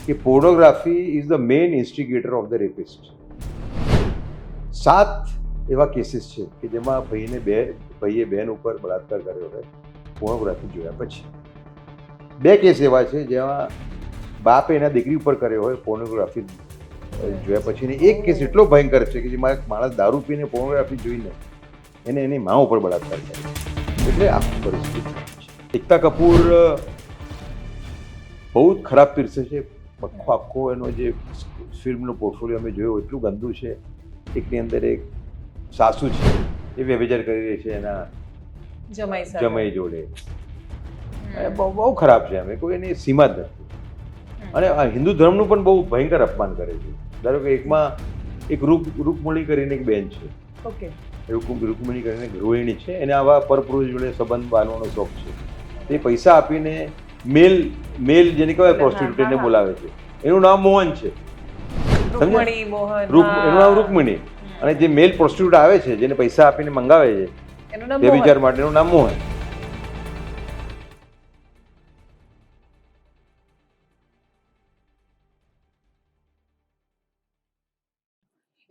કે pornography is the main instigator of the rapist. 7 એવા cases છે કે જેમાં ભાઈએ બહેન ઉપર બળાત્કાર કર્યો હોય પોર્નોગ્રાફી જોયા પછી. 2 કેસ એવા છે જેમાં બાપે એના દીકરી ઉપર કર્યો હોય પોર્નોગ્રાફી જોયા પછી. ને એક કેસ એટલો ભયંકર છે કે જેમાં એક માણસ દારૂ પીને પોર્નોગ્રાફી જોઈને એને એની મા ઉપર બળાત્કાર કર્યો. એટલે આખી પરિસ્થિતિ છે. એકતા કપૂર બહુ જ ખરાબ પીરસે છે. આખો એનો જે ફિલ્મનો પોર્ટફોલિયો અમે જોયો એટલું ગંદુ છે. એકની અંદર એક સાસુ છે એ વ્યભિચાર કરી રહી છે એના જમાઈ જોડે. બહુ ખરાબ છે. અમે કોઈ એની સીમા જ નથી. અને આ હિન્દુ ધર્મનું પણ બહુ ભયંકર અપમાન કરે છે. ધારો કે એકમાં એક રૂકમણી કરીને એક બેન છે. ઓકે. રૂકમણી કરીને ગૃહિણી છે. એને આવા પરપુરુષ જોડે સંબંધ બાંધવાનો શોખ છે. તે પૈસા આપીને મેલ જેને કહેવાય પ્રોસ્ટિટ્યુટને બોલાવે છે. એનું નામ મોહન છે. એનું નામ રૂકમણી. અને જે મેલ પ્રોસ્ટિટ્યુટ આવે છે જેને પૈસા આપીને મંગાવે છે વ્યભિચાર માટે, એનું નામ મોહન.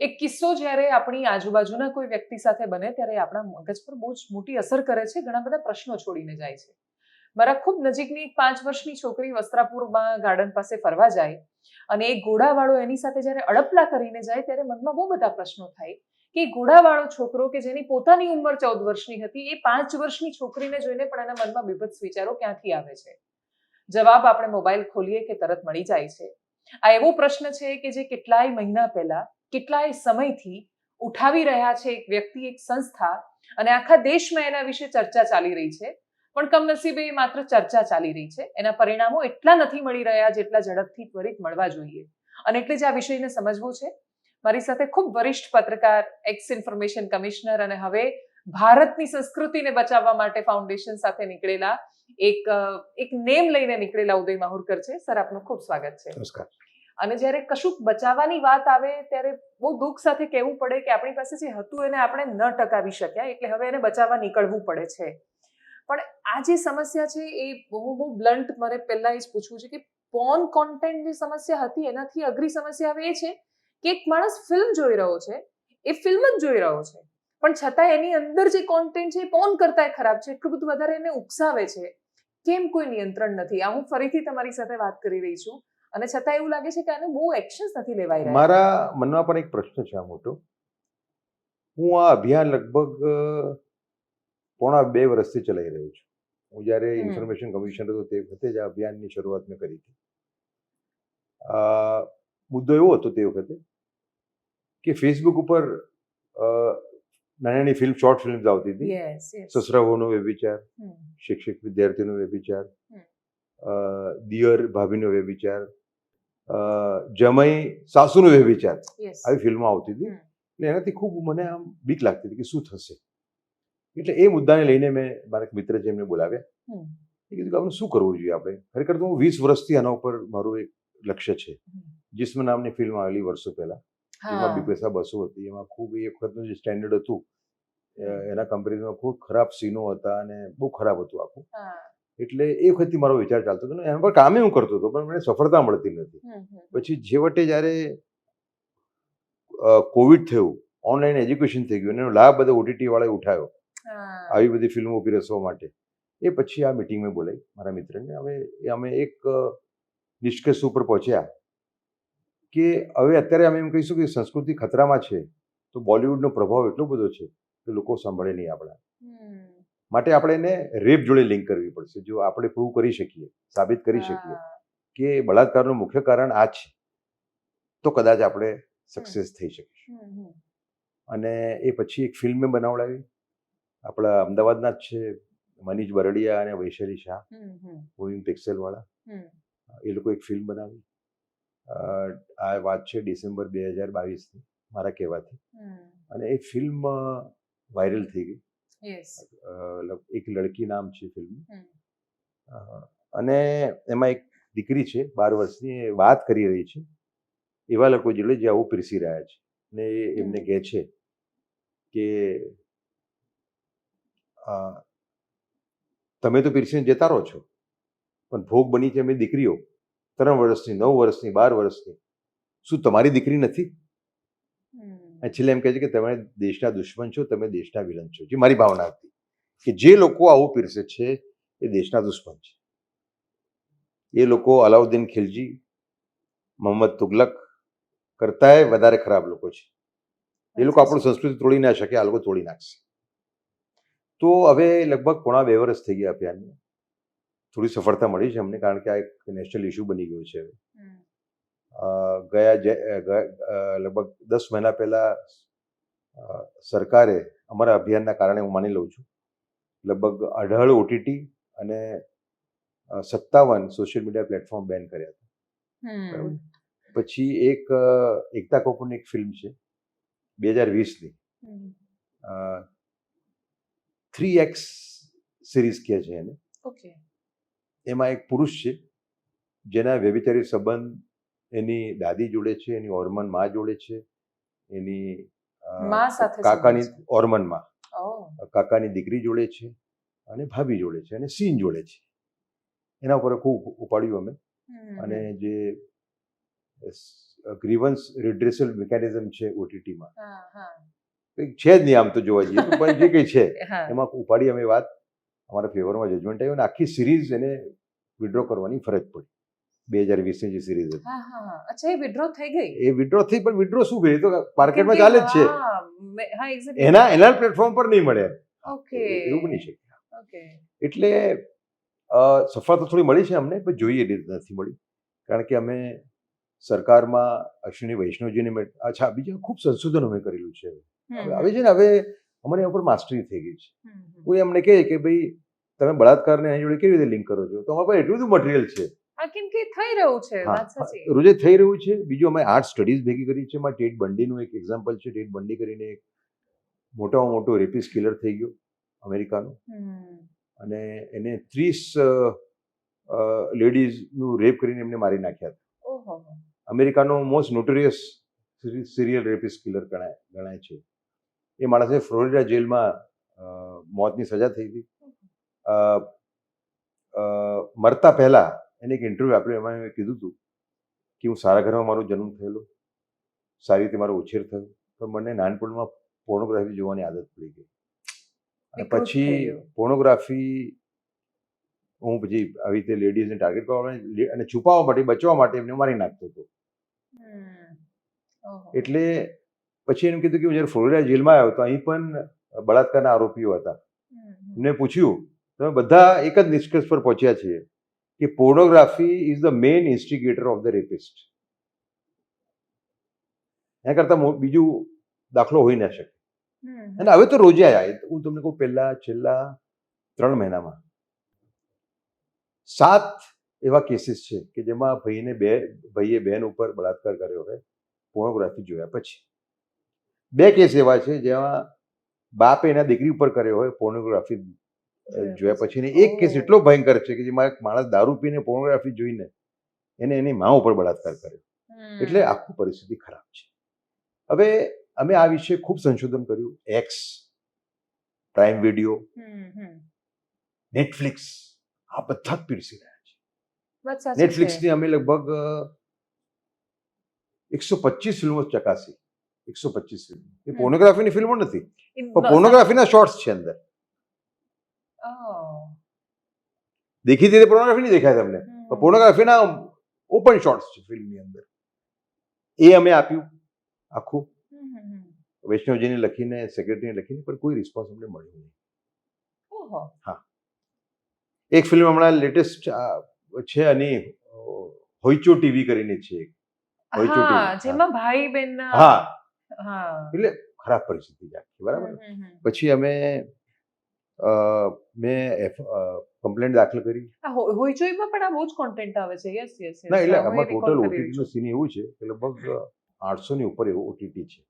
એક કિસ્સો જ્યારે આપણી આજુબાજુના કોઈ વ્યક્તિ સાથે બને ત્યારે આપણા મગજ પર બહુ જ મોટી અસર કરે છે, ઘણા બધા પ્રશ્નો છોડીને જાય છે. મારા ખૂબ નજીકની એક 5 વર્ષની છોકરી વસ્ત્રાપુરમાં ગાર્ડન પાસે ફરવા જાય અને એક ઘોડાવાળો એની સાથે જ્યારે અડપલા કરીને જાય ત્યારે મનમાં બહુ બધા પ્રશ્નો થાય કે ઘોડાવાળો છોકરો કે જેની પોતાની ઉંમર 14 વર્ષની હતી એ 5 વર્ષની છોકરીને જોઈને પણ એના મનમાં બીભત્સ વિચારો ક્યાંથી આવે છે? જવાબ આપણે મોબાઈલ ખોલીએ કે તરત મળી જાય છે. આ એવો પ્રશ્ન છે કે જે કેટલાય મહિના પહેલા કેટલાય સમયથી ઉઠાવી રહ્યા છે એક વ્યક્તિ, એક સંસ્થા, અને આખા દેશમાં એના વિશે ચર્ચા ચાલી રહી છે. પણ કમનસીબે એ માત્ર ચર્ચા ચાલી રહી છે. એના પરિણામો એટલા નથી મળી રહ્યા જેટલા ઝડપથી ત્વરિત મળવા જોઈએ. અને એટલે જ આ વિષયને સમજવું છે. મારી સાથે ખૂબ વરિષ્ઠ પત્રકાર, એક્સ ઇન્ફોર્મેશન કમિશનર અને હવે ભારતની સંસ્કૃતિને બચાવવા માટે ફાઉન્ડેશન સાથે નીકળેલા એક નેમ લઈને નીકળેલા ઉદય માહુરકર છે. સર, આપનું ખૂબ સ્વાગત છે. નમસ્કાર. અને જ્યારે કશુંક બચાવવાની વાત આવે ત્યારે બહુ દુઃખ સાથે કહેવું પડે કે આપણી પાસે જે હતું એને આપણે ન ટકાવી શક્યા, એટલે હવે એને બચાવવા નીકળવું પડે છે. પણ આ જે સમસ્યા છે એ બહુ બ્લન્ટ મારે પહેલા એ જ પૂછવું છે કે પોર્ન કોન્ટેન્ટ જે સમસ્યા હતી એનાથી અઘરી સમસ્યા હવે એ છે કે એક માણસ ફિલ્મ જોઈ રહ્યો છે, એ ફિલ્મ જ જોઈ રહ્યો છે, પણ છતાં એની અંદર જે કોન્ટેન્ટ છે એ પોર્ન કરતા ખરાબ છે. એટલું બધું વધારે એને ઉકસાવે છે. કેમ કોઈ નિયંત્રણ નથી? આ હું ફરીથી તમારી સાથે વાત કરી રહી છું અને છતાં એવું લાગે છે કે આને બહુ એક્શન્સ નથી લેવાઈ રહ્યા. મારા મનમાં પણ એક પ્રશ્ન છે આ મોટો. હું આ અભિયાન લગભગ પોણા 2 વર્ષથી ચલાવી રહ્યો છું. હું જ્યારે ઇન્ફોર્મેશન કમિશનર હતો તે વખતે જ આ અભિયાનની શરૂઆત મેં કરી હતી. મુદ્દો એવો હતો તે વખતે કે ફેસબુક ઉપર નાની ફિલ્મ, શોર્ટ ફિલ્મ્સ આવતી હતી. સસરાઓનો વ્યભિચાર, શિક્ષક વિદ્યાર્થીનો વ્યભિચાર, દિયર ભાભીનો વ્યભિચાર, જમાઈ સાસુનો વ્યભિચાર, આવી ફિલ્મો આવતી હતી. એટલે એનાથી ખૂબ મને આમ બીક લાગતી હતી કે શું થશે. એટલે એ મુદ્દાને લઈને મેં મારા એક મિત્ર છે એમને બોલાવ્યા. એ કીધું કે આપણે શું કરવું જોઈએ આપણે. ખરેખર તો હું 20 વર્ષથી આના ઉપર મારું એક લક્ષ્ય છે. જિસ્મ નામની ફિલ્મ આવેલી વર્ષો પહેલા, એમાં બિપાશા બસુ હતી. એમાં ખૂબ એ વખતનું જે સ્ટેન્ડર્ડ હતું એના કમ્પેરિઝનમાં ખૂબ ખરાબ સીનો હતા અને બહુ ખરાબ હતું આખું. એટલે એ વખતથી મારો વિચાર ચાલતો હતો ને એના પર કામે હું કરતો હતો, પણ મને સફળતા મળતી નથી. પછી છેવટે જ્યારે કોવિડ થયું, ઓનલાઈન એજ્યુકેશન થઈ ગયું, એનો લાભ બધા OTT વાળાએ ઉઠાવ્યો આવી બધી ફિલ્મો પીરસવા માટે. એ પછી આ મિટિંગ મેં બોલાવી મારા મિત્રને. હવે અમે એક નિષ્કર્ષ ઉપર પહોંચ્યા કે હવે અત્યારે અમે એમ કહીશું કે સંસ્કૃતિ ખતરામાં છે તો બોલિવૂડનો પ્રભાવ એટલો બધો છે કે લોકો સાંભળે નહીં આપણા. માટે આપણે એને રેપ જોડે લિંક કરવી પડશે. જો આપણે પ્રૂવ કરી શકીએ, સાબિત કરી શકીએ કે બળાત્કારનું મુખ્ય કારણ આ છે તો કદાચ આપણે સક્સેસ થઈ શકીશું. અને એ પછી એક ફિલ્મ મેં બનાવડાવી. આપણા અમદાવાદના જ છે મનીષ બરડિયા અને વૈશાલી શાહ, મૂવિંગ પિક્સેલવાળા. એ લોકો એક ફિલ્મ બનાવી. આ વાત છે ડિસેમ્બર 2022ની મારા કહેવાથી. અને એ ફિલ્મ વાયરલ થઈ ગઈ. એક લડકી નામ છે ફિલ્મ. અને એમાં એક દીકરી છે 12 વર્ષની, એ વાત કરી રહી છે એવા લોકો જોડે જે આવું પીરસી રહ્યા છે. ને એમને કહે છે કે તમે તો પીરસીને જતા રહો છો, પણ ભોગ બની છે અમે દીકરીઓ, 3 વર્ષની, 9 વર્ષની, 12 વર્ષની, શું તમારી દીકરી નથી? અને છેલ્લે એમ કહે છે કે તમે દેશના દુશ્મન છો, તમે દેશના વિલન છો. જે મારી ભાવના હતી કે જે લોકો આવું પીરસે છે એ દેશના દુશ્મન છે. એ લોકો અલાઉદ્દીન ખિલજી, મોહમ્મદ તુગલક કરતાંય વધારે ખરાબ લોકો છે. એ લોકો આપણું સંસ્કૃતિ તોડી ના શકે, આ લોકો તોડી નાખશે. તો હવે લગભગ પોણા 2 વર્ષ થઈ ગયા અભિયાનને. થોડી સફળતા મળી છે અમને, કારણ કે આ એક નેશનલ ઇશ્યુ બની ગયો છે હવે. લગભગ 10 મહિના પહેલા સરકારે અમારા અભિયાનના કારણે, હું માની લઉં છું, લગભગ 18 OTT અને 57 સોશિયલ મીડિયા પ્લેટફોર્મ બેન કર્યા હતા. બરાબર. પછી એક એકતા કપૂરની એક ફિલ્મ છે 2020ની, 3X સિરીઝ કહે છે એને. ઓકે. એમાં એક પુરુષ છે જેના વ્યભિચારી સંબંધ એની દાદી જોડે છે, એની ઓર્મન માં જોડે છે, એની માં સાથે કાકાની સંબંધ ઓર્મન માં, ઓહ. કાકાની દીકરી જોડે છે, અને ભાભી જોડે છે, અને સીન જોડે છે. એના ઉપર ખૂબ ઉપાડ્યું અમે. અને જે ગ્રીવન્સ રિડ્રેસલ મિકેનિઝમ છે ઓટીટીમાં, કંઈક છે જ નહીં આમ તો જોવા જઈએ તો, પણ જે કંઈ છે એમાં ઉપાડી અમે વાત, અમારા ફેવરમાં જજમેન્ટ આવ્યું, અને આખી સિરીઝ એને વિડ્રો કરવાની ફરજ પડી. 2020ની જે સિરીઝ હતી. અચ્છા, એ વિડ્રો થઈ ગઈ? એ વિડ્રો થઈ, પણ વિડ્રો શું ગઈ તો માર્કેટમાં ચાલે જ છે, એના પ્લેટફોર્મ પર નહીં મળે. ઓકે, એવું બની શકે. ઓકે. એટલે સફળતા થોડી મળી છે અમને, પણ જોઈએ એ રીતે નથી મળી. કારણ કે અમે સરકારમાં અશ્વિની વૈષ્ણવજીને, અચ્છા, બીજા ખૂબ સંશોધન અમે કરેલું છે. હવે છે ને, હવે અમારે એના ઉપર માસ્ટરી થઈ ગઈ છે. કોઈ અમને કહે કે ભાઈ તમે બળાત્કારને એની જોડે કેવી રીતે લિંક કરો છો, તો અમારા પાસે એટલું બધું મટીરિયલ છે. કેમ કે થઈ રહ્યું છે, વાત સાચી. રોજે થઈ રહ્યું છે. બીજું અમે આર્ટ સ્ટડીઝ ભેગી કરી છે. એમાં ટેડ બંડીનું એક એક્ઝામ્પલ છે. ટેડ બંડી કરીને એક મોટામાં મોટો રેપિસ્ટ કિલર થઈ ગયો અમેરિકાનો, અને એને 30 લેડીઝનું રેપ કરીને એમને મારી નાખ્યા હતા. અમેરિકાનો most notorious serial rapist killer ગણાય છે. એ માણસે ફ્લોરિડા જેલમાં મોતની સજા થઈ હતી. મરતા પહેલા એને એક ઇન્ટરવ્યૂ આપ્યો. એમાં મેં કીધું હતું કે હું સારા ઘરમાં મારો જન્મ થયેલો, સારી રીતે મારો ઉછેર થયો, પણ મને નાનપણમાં પોર્નોગ્રાફી જોવાની આદત પડી ગઈ. અને પછી પોર્નોગ્રાફી હું પછી આવી રીતે લેડીઝને ટાર્ગેટ કરવા અને છુપાવવા માટે, બચવા માટે એમને મારી નાખતો હતો. એટલે પછી એમ કીધું કે હું જ્યારે ફ્લોરિડા જેલમાં આવ્યો તો અહીં પણ બળાત્કારના આરોપીઓ હતા. એમને પૂછ્યું, તમે બધા એક જ નિષ્કર્ષ પર પહોંચ્યા છીએ કે pornography is the main instigator of the rapist. એના કરતાં બીજું દાખલો હોઈ ના શકે. અને હવે તો રોજે આવ્યા. હું તમને કહું, છેલ્લા 3 મહિનામાં 7 એવા કેસીસ છે કે જેમાં ભાઈએ બહેન ઉપર બળાત્કાર કર્યો હોય પોર્નોગ્રાફી જોયા પછી. 2 કેસ એવા છે જેમાં બાપે એના દીકરી ઉપર કર્યો હોય પોર્નોગ્રાફી જોયા પછી. ને એક કેસ એટલો ભયંકર છે કે જેમાં એક માણસ દારૂ પીને પોર્નોગ્રાફી જોઈને એને એની મા ઉપર બળાત્કાર કર્યો. એટલે આખું પરિસ્થિતિ ખરાબ છે. હવે અમે આ વિશે ખૂબ સંશોધન કર્યું. એક્સ, પ્રાઇમ વિડીયો, નેટફ્લિક્સ, આ બધા જ પીરસી રહ્યા છે. નેટફ્લિક્સની અમે લગભગ 125 ફિલ્મો ચકાસી. 125 ફિલ્મો. એ પોર્નોગ્રાફીની ફિલ્મો નથી, પણ પોર્નોગ્રાફીના શોર્ટ્સ છે અંદર. દેખીતી રીતે પોર્નોગ્રાફી નહીં દેખાય તમને, પણ પોર્નોગ્રાફીના ઓપન શોર્ટ્સ છે ફિલ્મની અંદર. એ અમે આપ્યું આખું, વૈષ્ણવજીને લખીને, સેક્રેટરીને લખીને, પણ કોઈ રિસ્પોન્સ અમને મળ્યો નહીં. હા, એક ફિલ્મ હમણાં લેટેસ્ટ છે આની, હોઈચો ટીવી કરીને છે. જેમાં ભાઈ બહેન, હા, એટલે ખરાબ પરિસ્થિતિ આખી. બરાબર. પછી મેં કમ્પ્લેન્ટ દાખલ કરી. હોઈચોઈમાં પણ આ બહુ જ કોન્ટેન્ટ આવે છે. Yes yes. ના, એટલે આમાં ટોટલ ઓટીટીનું સીન એવું છે કે લગભગ 800 ની ઉપર એવું ઓટીટી છે.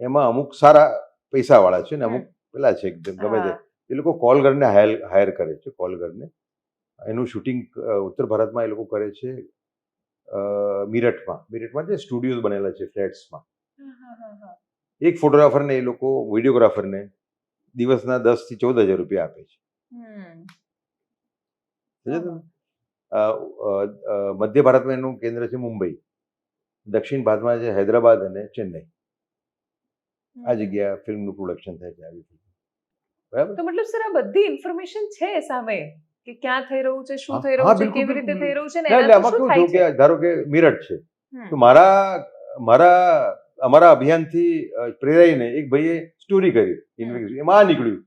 એમાં અમુક સારા પૈસાવાળા છે ને અમુક પેલા છે એકદમ ગમે તે. એ લોકો કોલ ઘરને હાયર કરે છે. કોલ ઘરને એનું શૂટિંગ ઉત્તર ભારતમાં એ લોકો કરે છે. મીરઠમાં જે સ્ટુડિયોઝ બનેલા છે ફ્લેટ્સમાં. એક ફોટોગ્રાફરને એ લોકો, વિડીયોગ્રાફરને દિવસના 10 થી 14 હજાર રૂપિયા આપે છે. મધ્ય ભારતમાં એનું કેન્દ્ર છે મુંબઈ, દક્ષિણ ભારતમાં છે હૈદરાબાદ અને ચેન્નઈ. આ જગ્યા ફિલ્મનું પ્રોડક્શન થાય છે આવી ફિલ્મ. બરાબર. તો મતલબ સર આ બધી ઇન્ફોર્મેશન છે સામે કે ક્યાં થઈ રહ્યું છે, શું થઈ હા, રહ્યું છે, બિલકુલ, કેવી રીતે બિલકુલ. થઈ રહ્યું છે ને ના, એટલે એનાથી આમાં શું કેવું થાય થયું છે? કે ધારો કે મિરટ છે, હમ. તો અમારા અભિયાનથી પ્રેરાઈને એક ભાઈએ સ્ટોરી કરી, એમાં આ નીકળ્યું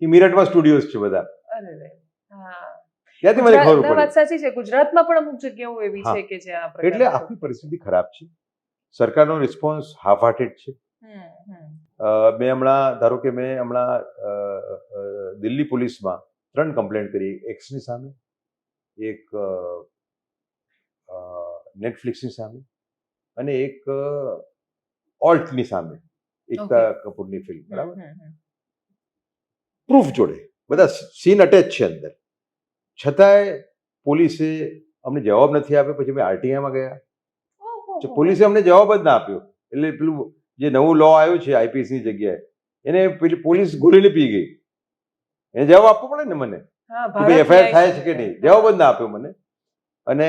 કે મિરટમાં સ્ટુડિયોઝ છે બધા. અરે રે. હા. ત્યાંથી મને ખબર ગુજરાતના વાત પડી. સાચી છે, ગુજરાતમાં પણ અમુક જગ્યાઓ એવી હા. છે કે જ્યાં આ એટલે પ્રકારની આખી પરિસ્થિતિ ખરાબ છે. સરકારનો રિસ્પોન્સ હાફ હાર્ટેડ છે. હમ, હમ. મેં હમણાં દિલ્હી પોલીસમાં 3 કમ્પ્લેન્ટ કરી, એક્સની સામે, એક નેટફ્લિક્સની સામે અને એક ઓલ્ટની સામે, એકતા કપૂરની ફિલ્મ. બરાબર. હમ, હમ. પ્રૂફ જોડે બધા સીન અટેચ છે અંદર, છતાંય પોલીસે અમને જવાબ નથી આપ્યો. પછી અમે આરટીઆઈમાં ગયા, ઓહો. પોલીસે અમને જવાબ જ ના આપ્યો. એટલે પેલું જે નવું લો આવ્યું છે આઈપીસીની જગ્યાએ, એને પેલી પોલીસ ગોળીને પી ગઈ. એને જવાબ આપવો પડે ને મને હા, કે ભાઈ ભારત એફઆઈઆર થાય છે કે ન્યાય નહીં. જવાબ જ ના આપ્યો મને. અને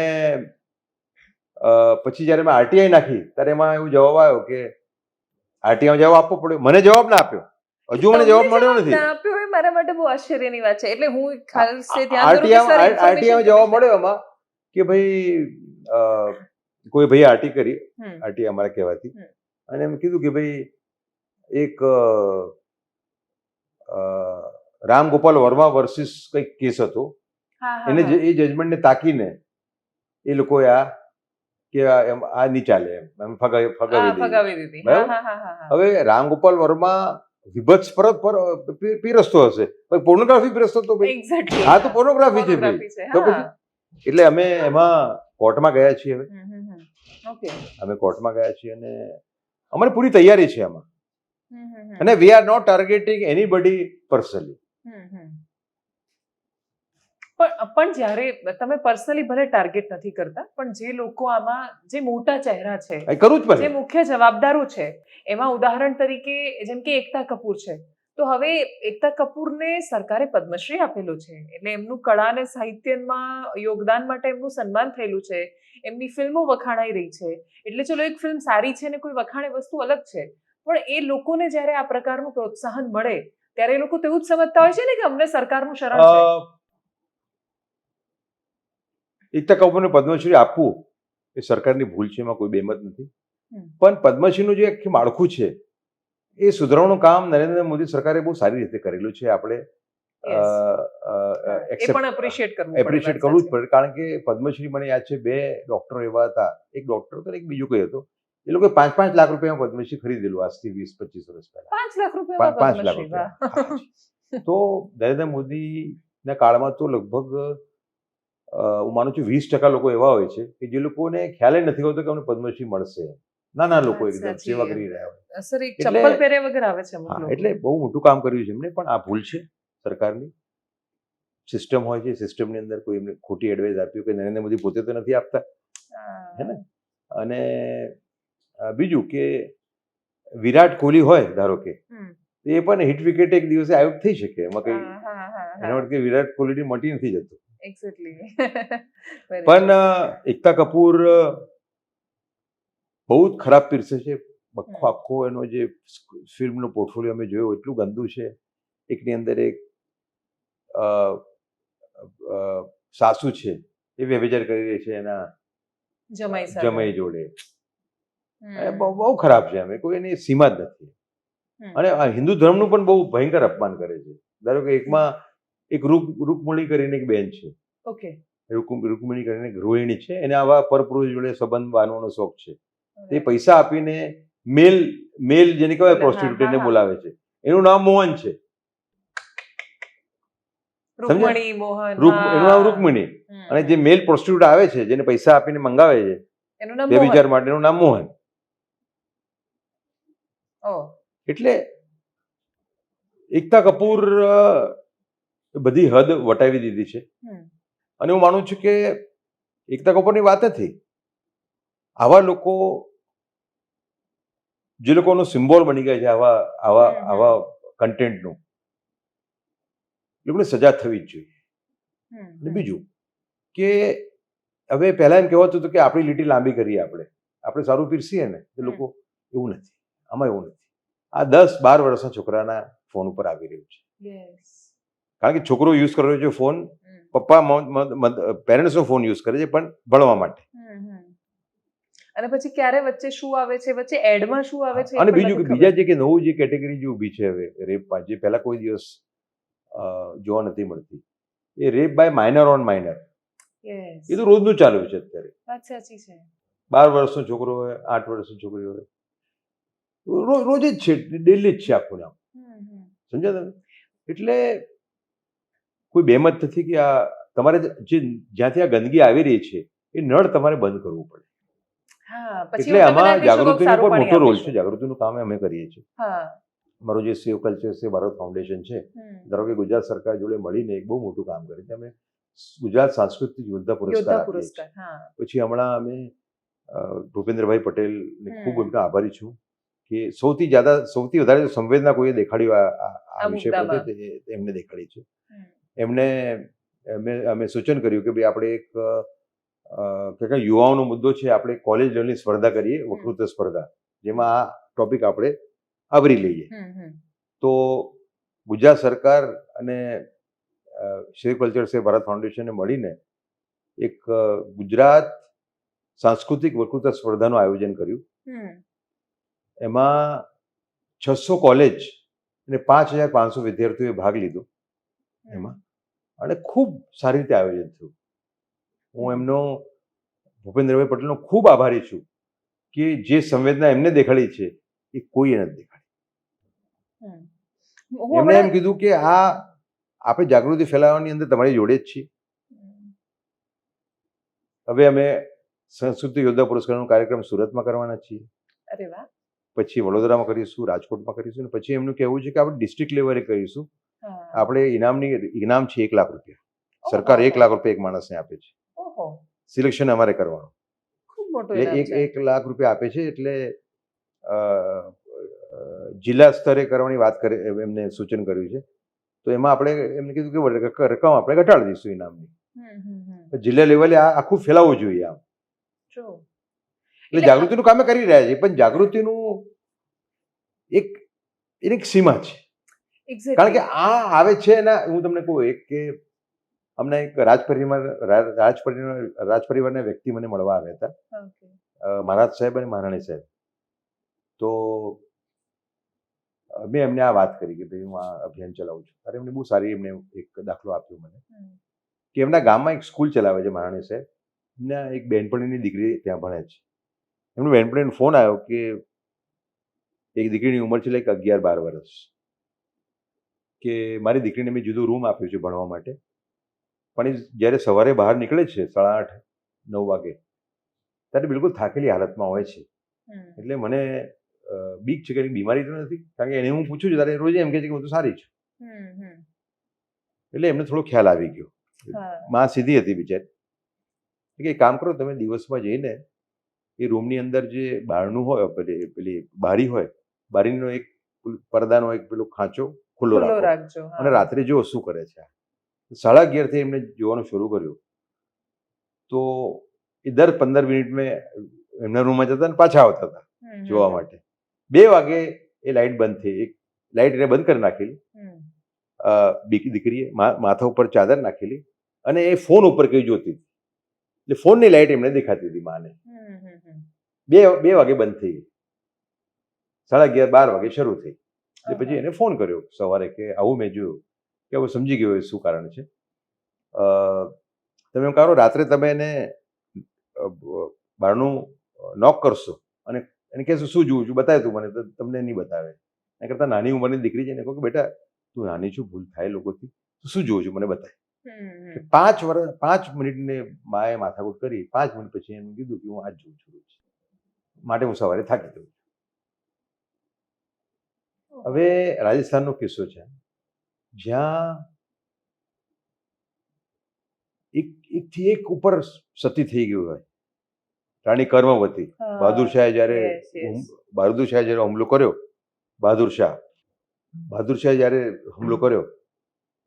પછી જ્યારે મેં આરટીઆઈ નાખી ત્યારે એમાં એવું જવાબ આવ્યો કે આરટીઆઈમાં જવાબ આપવો પડ્યો. મને જવાબ ના આપ્યો, હજુ મને જવાબ મળ્યો નથી. ના આપ્યો એ મારા માટે બહુ આશ્ચર્યની વાત છે. એટલે હું ખાલી ધ્યાન દોરું કે સર આરટીઆઈમાં જવાબ મળ્યો એમાં કે ભાઈ કોઈ ભાઈ આરટી કરી, આરટી અમારા કહેવાથી, અને એમ કીધું કે ભાઈ એક રામગોપાલ વર્મા વર્સિસ કંઈક કેસ હતો, એને એ જજમેન્ટને તાકીને એ લોકોએ આ નહીં ચાલે એમ ફગાવી દીધી. હવે રામગોપાલ વર્મા વિભત્સ પર પીરસતો હશે, પોર્નોગ્રાફી પીરસતો હતો ભાઈ. હા, તો પોર્નોગ્રાફી છે ભાઈ. તો પછી એટલે અમે એમાં કોર્ટમાં ગયા છીએ. હવે અમે કોર્ટમાં ગયા છીએ અને અમારી પૂરી તૈયારી છે આમાં, અને we are not targeting anybody personally. પણ જ્યારે તમે પર્સનલી ભલે ટાર્ગેટ નથી કરતા, પણ જે લોકો આમાં જે મોટા ચહેરા છે, કરવું જ પડે, જે મુખ્ય જવાબદારો છે, એમાં ઉદાહરણ તરીકે જેમ કે એકતા કપૂર છે, તો હવે એકતા કપૂરને સરકારે પદ્મશ્રી આપેલો છે, એટલે એમનું કળા અને સાહિત્યમાં યોગદાન માટે એમનું સન્માન થયેલું છે, એમની ફિલ્મો વખાણાઈ રહી છે. એટલે ચલો એક ફિલ્મ સારી છે ને કોઈ વખાણે વસ્તુ અલગ છે, પણ એ લોકોને જ્યારે આ પ્રકારનું પ્રોત્સાહન મળે ત્યારે એ લોકો તેવું જ સમજતા હોય છે ને કે અમને સરકારનું શરણ છે. એકતા કપૂરને પદ્મશ્રી આપવું એ સરકારની ભૂલ છે, એમાં કોઈ બેમત નથી. પણ પદ્મશ્રીનું જે આખું માળખું છે એ સુધારવાનું કામ નરેન્દ્ર મોદી સરકારે બહુ સારી રીતે કરેલું છે. આપણે એપ્રિશિએટ કરવું જ પડે. કારણ કે પદ્મશ્રી મને યાદ છે 2 ડોક્ટરો એવા હતા, એક ડોક્ટર હતો એક બીજું કોઈ હતો, એ લોકો 5-5 લાખ રૂપિયામાં પદ્મશ્રી ખરીદેલું આજથી 20-25 વર્ષ પહેલા. 5 લાખ રૂપિયા 5 લાખ રૂપિયા. તો નરેન્દ્ર મોદીના કાળમાં તો લગભગ હું માનું છું 20% લોકો એવા હોય છે કે જે લોકોને ખ્યાલ નથી હોતો કે અમને પદ્મશ્રી મળશે. નાના લોકો એકદમ સેવા કરી રહ્યા હોય. સર એક ચપ્પલ પહેર્યા વગર આવે છે. એટલે બહુ મોટું કામ કર્યું છે એમને, પણ આ ભૂલ છે સરકારની. સિસ્ટમ હોય છે, સિસ્ટમની અંદર કોઈ એમને ખોટી એડવાઇસ આપ્યું કે નરેન્દ્ર મોદી પોતે તો નથી આપતા, હે ને. અને બીજું કે વિરાટ કોહલી હોય ધારો કે, એ પણ હિટ વિકેટ એક દિવસે આઉટ થઈ શકે, એમાં કઈ એનો અર્થ કે વિરાટ કોહલી મટી નથી જતું. પણ એકતા કપૂર બહુ જ ખરાબ પીરસે છે. આખો એનો જે ફિલ્મનો પોર્ટફોલિયો અમે જોયો એટલું ગંદુ છે. એકની અંદર એક સાસુ છે એ વ્યભિચાર કરી રહી છે એના જમાઈ જોડે. બહુ ખરાબ છે. અમે કોઈ એની સીમા જ નથી. અને આ હિન્દુ ધર્મનું પણ બહુ ભયંકર અપમાન કરે છે. ધારો કે એકમાં એક રૂકમણી કરીને એક બેન છે, રૂકમણી કરીને ગૃહિણી છે, એને આવા પરપુરુષ જોડે સંબંધ બાંધવાનો શોખ છે. તે પૈસા આપીને મેલ જેને કહેવાય પ્રોસ્ટિટ્યુટને બોલાવે છે. એનું નામ મોહન છે. એનું નામ રૂકમણી. અને જે મેલ પ્રોસ્ટિટ્યુટ આવે છે, જેને પૈસા આપીને મંગાવે છે વ્યભિચાર માટે, એનું નામ મોહન. એટલે એકતા કપૂર બધી હદ વટાવી દીધી છે. અને હું માનું છું કે એકતા કપૂરની વાત નથી, આવા લોકો જે લોકોનો સિમ્બોલ બની ગયા છે આવા કન્ટેન્ટનું, લોકોને સજા થવી જ જોઈએ. અને બીજું કે હવે પહેલા એમ કહેવાતું હતું કે આપણી લીટી લાંબી કરીએ આપણે સારું પીરસીએ ને એ લોકો એવું નથી, આમાં એવું નથી. આ 10-12 વર્ષના છોકરાના ફોન ઉપર આવી રહ્યું છે. યસ. કારણ કે છોકરો યુઝ કરી રહ્યો છે ફોન, પપ્પા પેરેન્ટ્સનો ફોન યુઝ કરે છે પણ ભણવા માટે. અને પછી ક્યારે વચ્ચે શું આવે છે, વચ્ચે એડમાં શું આવે છે, અને બીજું કે બીજા જે કે નવું જે કેટેગરી જે ઊભી છે હવે રેપમાં, જે પહેલા કોઈ દિવસ જોવા નથી મળતી, એ rape by minor on minor. Yes. એ તો રોજનું ચાલુ છે અત્યારે. વાત સાચી છે. 12 વર્ષનો છોકરો હોય, 8 વર્ષની છોકરી હોય, રોજ જ છે, ડેલી જ છે આખું નામ. સમજ્યા તમે? એટલે કોઈ બેમત નથી કે આ તમારે જે જ્યાંથી આ ગંદકી આવી રહી છે એ નળ તમારે બંધ કરવું પડે. એટલે આમાં જાગૃતિનો પણ મોટો રોલ છે. જાગૃતિનું કામ અમે કરીએ છીએ. અમારું જે સેવ કલ્ચર છે ભારત ફાઉન્ડેશન છે, ધારો કે ગુજરાત સરકાર જોડે મળીને એક બહુ મોટું કામ કરે છે. અમે ગુજરાત સાંસ્કૃતિક યોદ્ધા પુરસ્કાર આપીએ છીએ. પછી હમણાં અમે ભૂપેન્દ્રભાઈ પટેલને ખૂબ એમના આભારી છું કે સૌથી વધારે સંવેદના કોઈએ દેખાડ્યું આ વિષય પ્રત્યે એમને દેખાડી છે. એમને અમે સૂચન કર્યું કે ભાઈ આપણે એક યુવાઓનો મુદ્દો છે, આપણે કોલેજ લેવલની સ્પર્ધા કરીએ, વક્તૃત્વ સ્પર્ધા, જેમાં આ ટોપિક આપણે આવરી લઈએ. તો ગુજરાત સરકાર અને સેવ કલ્ચર સે ભારત ફાઉન્ડેશને મળીને એક ગુજરાત સાંસ્કૃતિક વક્તૃત્વ સ્પર્ધાનું આયોજન કર્યું. એમાં 600 કોલેજ અને 5500 વિદ્યાર્થીઓએ ભાગ લીધો એમાં, અને ખૂબ સારી રીતે આયોજન થયું. હું એમનો ભૂપેન્દ્રભાઈ પટેલનો ખૂબ આભારી છું કે જે સંવેદના એમને દેખાડી છે એ કોઈએ નથી દેખાડી. એમણે એમ કીધું કે આ આપણે જાગૃતિ ફેલાવવાની અંદર તમારી જોડે જ છીએ. હવે અમે સંસ્કૃતિ યોદ્ધા પુરસ્કારનો કાર્યક્રમ સુરતમાં કરવાના છીએ. અરે વાહ. પછી વડોદરામાં કરીશું, રાજકોટમાં કરીશું, અને પછી એમનું કહેવું છે કે આપણે ડિસ્ટ્રિક્ટ લેવલે કરીશું. આપણે ઇનામ છે 1 લાખ રૂપિયા. સરકાર 1 લાખ રૂપિયા એક માણસને આપે છે. સિલેક્શન અમારે કરવાનું. એટલે 1 લાખ રૂપિયા આપે છે. એટલે જિલ્લા સ્તરે કરવાની વાત કરે એમને સૂચન કર્યું છે. તો એમાં આપણે એમને કીધું કે રકમ આપણે ઘટાડી દઈશું ઇનામની. જિલ્લા લેવલે આ આખું ફેલાવવું જોઈએ આમ. એટલે જાગૃતિનું કામ કરી રહ્યા છે, પણ જાગૃતિનું એક સીમા છે. કારણ કે આ આવે છે ને, હું તમને કહું કે અમને એક રાજ પરિવારના વ્યક્તિ મને મળવા આવ્યા હતા, મહારાજ સાહેબ અને મહારાણી સાહેબ. તો મેં એમને આ વાત કરી કે ભાઈ હું આ અભિયાન ચલાવું છું. અરે એમને બહુ સારી એમને એક દાખલો આપ્યો મને કે એમના ગામમાં એક સ્કૂલ ચલાવે છે મહારાણી સાહેબ. એમના એક બેનપણીની દીકરી ત્યાં ભણે છે. એમનું બેનપણીનો ફોન આવ્યો કે એક દીકરીની ઉંમર છે લાઈક 11-12 વર્ષ, કે મારી દીકરીને મેં જુદો રૂમ આપ્યો છે ભણવા માટે, પણ એ જ્યારે સવારે બહાર નીકળે છે 8:30-9 વાગે ત્યારે બિલકુલ થાકેલી હાલતમાં હોય છે. એટલે મને બીક છે કે બીમારી તો નથી, કારણ કે એને હું પૂછું છું ત્યારે રોજ એમ કહે છે કે હું તો સારી છું. એટલે એમને થોડો ખ્યાલ આવી ગયો. માં સીધી હતી બિચારી કે કામ કરો, તમે દિવસમાં જઈને એ રૂમની અંદર જે બારણું હોય, પેલી બારી હોય, બારીનો એક પડદાનો એક પેલો ખાંચો ખુલ્લો રાખજો અને રાત્રે જુઓ શું કરે છે. 11:30 એમને જોવાનું શરૂ કર્યું. તો એ દર 15 મિનિટમાં એમના રૂમમાં જતા અને પાછા આવતા હતા જોવા માટે. 2 વાગે એ લાઇટ બંધ થઈ. એક લાઇટ એને બંધ કરી નાખેલી, દીકરીએ માથા ઉપર ચાદર નાખેલી, અને એ ફોન ઉપર કઈ જોતી હતી. એટલે ફોનની લાઇટ એમને દેખાતી હતી માને. 2 વાગે બંધ થઈ, 11:30-12 વાગે શરૂ થઈ. એટલે પછી એને ફોન કર્યો સવારે કે આવું મેં જોયું, કે હું સમજી ગયો એ શું કારણ છે. તમે એમ કરો રાત્રે તમે એને બારણું નોક કરશો અને એને કહેશો શું જોઉં છું, બતાવે તું મને, તો તમને નહીં બતાવે. એના કરતાં નાની ઉંમરની દીકરી છે ને કહો કે બેટા તું નાની છું, ભૂલ થાય લોકોથી, તું શું જોઉં છું મને બતાવે. 5 મિનિટને માએ માથાકૂટ કરી. 5 મિનિટ પછી એમ કીધું કે હું આ જ જોઉં છું, માટે હું સવારે થાકી જાઉં છું. હવે રાજસ્થાનનો કિસ્સો છે જ્યાં એકથી એક ઉપર સતી થઈ ગયું હોય. રાણી કર્મવતી, બહાદુર શાહે જ્યારે હુમલો કર્યો, બહાદુર શાહે જ્યારે હુમલો કર્યો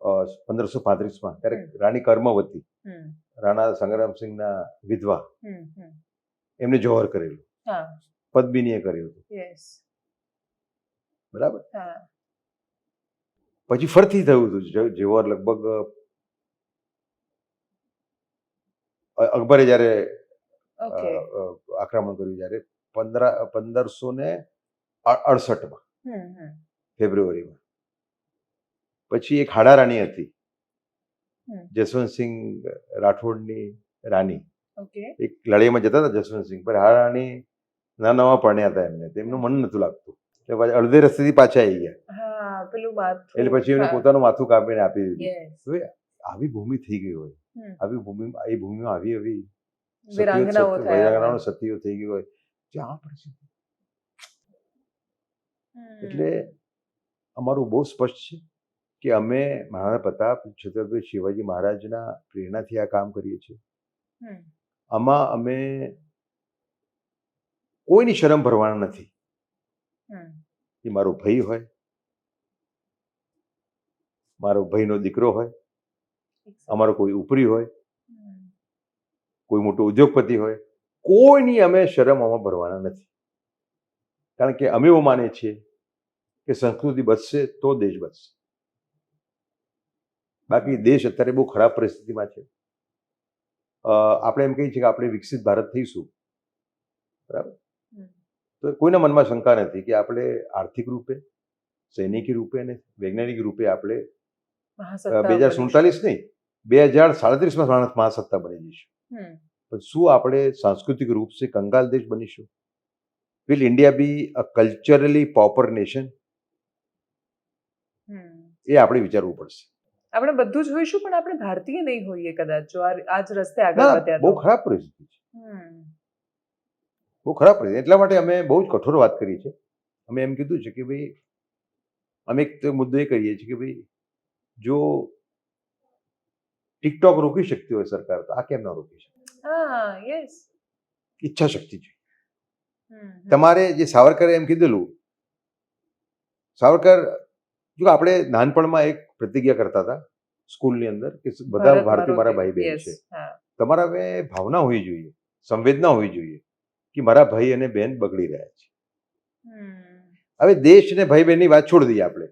1535માં, ત્યારે રાણી કર્મવતી, હમ, રાણા સંગ્રામસિંહના વિધવા, હમ, હમ. એમને જોહર કરેલું, હા, પદ્મિનીએ કર્યું હતું, યસ. બરાબર. હા, પછી ફરતી થયું હતું જોહર, લગભગ અકબરે જ્યારે ઓકે. આક્રમણ કર્યું, જ્યારે 1568માં હમ, હમ, ફેબ્રુઆરીમાં. પછી એક હાડા રાણી હતી, હમ. જસવંતસિંહ રાઠોડની રાણી, ઓકે. એક લડાઈમાં જતા હતા જસવંતસિંહ, પણ હાડા રાણી નવા પરણ્યા હતા એમને, તેમનું મન નહોતું લાગતું, એટલે પાછા અડધે રસ્તેથી પાછા આવી ગયા. હા, પેલું માથું. એટલે પછી એમને હા. પોતાનું માથું કાપીને આપી દીધું. Yes. હવે આવી ભૂમિ થઈ ગઈ હોય, હમ. આવી ભૂમિમાં, એ ભૂમિમાં આવી વીરાંગનાઓ થયા હોય. વૈરાંગનાઓ સતીઓ થઈ ગઈ હોય, ત્યાં પરિસ્થિતિ. હમ. એટલે અમારું બહુ સ્પષ્ટ છે કે અમે મહારાણા પ્રતાપ, છત્રપતિ શિવાજી મહારાજના પ્રેરણાથી આ કામ કરીએ છીએ. હમ. આમાં અમે કોઈની શરમ ભરવાના નથી. હમ. એ મારો ભાઈ હોય, મારો ભાઈનો દીકરો હોય, અમારો કોઈ ઉપરી હોય, હમ. કોઈ મોટો ઉદ્યોગપતિ હોય, કોઈની અમે શરમ આમાં ભરવાના નથી. કારણ કે અમે એવું માનીએ છીએ કે સંસ્કૃતિ બચશે તો દેશ બચશે. બાકી દેશ અત્યારે બહુ ખરાબ પરિસ્થિતિમાં છે. આપણે એમ કહીએ છીએ કે આપણે વિકસિત ભારત થઈશું, બરાબર, હમ. તો કોઈના મનમાં શંકા નથી કે આપણે આર્થિક રૂપે, સૈનિકી રૂપે અને વૈજ્ઞાનિક રૂપે આપણે મહાસત્તા 2047 નહીં, 2037માં મહાસત્તા બની જઈશું. હમ. પણ શું આપણે સાંસ્કૃતિક રૂપ से કંગાલ દેશ બનીશું? Will India be a culturally pauper nation? Hmm. એ આપણે વિચારવું પડશે. આપણે બધું જ હોઈશું, પણ આપણે ભારતીય નહીં હોઈએ કદાચ, જો આ જ રસ્તે આગળ ના, વધ્યા બહુ તો. ખરાબ પરિસ્થિતિ છે, હમ. બહુ ખરાબ પરિસ્થિતિ. એટલા માટે અમે બહુ જ કઠોર વાત કરી છે. અમે એમ કીધું છે કે ભાઈ, અમે એક તો મુદ્દો એ કરીએ છીએ કે ભાઈ, જો ટિકટોક રોકી શકતી હોય સરકાર, તો આ કેમ ના રોકી શકે? હા, યસ. ઈચ્છા શક્તિ જોઈએ. હમ. તમારે જે સાવરકરે એમ કીધેલું, સાવરકર, જો આપણે નાનપણમાં એક પ્રતિજ્ઞા કરતા હતા સ્કૂલની અંદર કે બધા ભારત ભારતીય મારા મારો ભાઈ બહેન દેશ. છે. હા. તમારા હવે ભાવના હોવી જોઈએ, સંવેદના હોવી જોઈએ કે મારા ભાઈ અને બહેન બગડી રહ્યા છે. હમ. હવે દેશ અને ભાઈ બહેનની વાત છોડી દઈએ આપણે.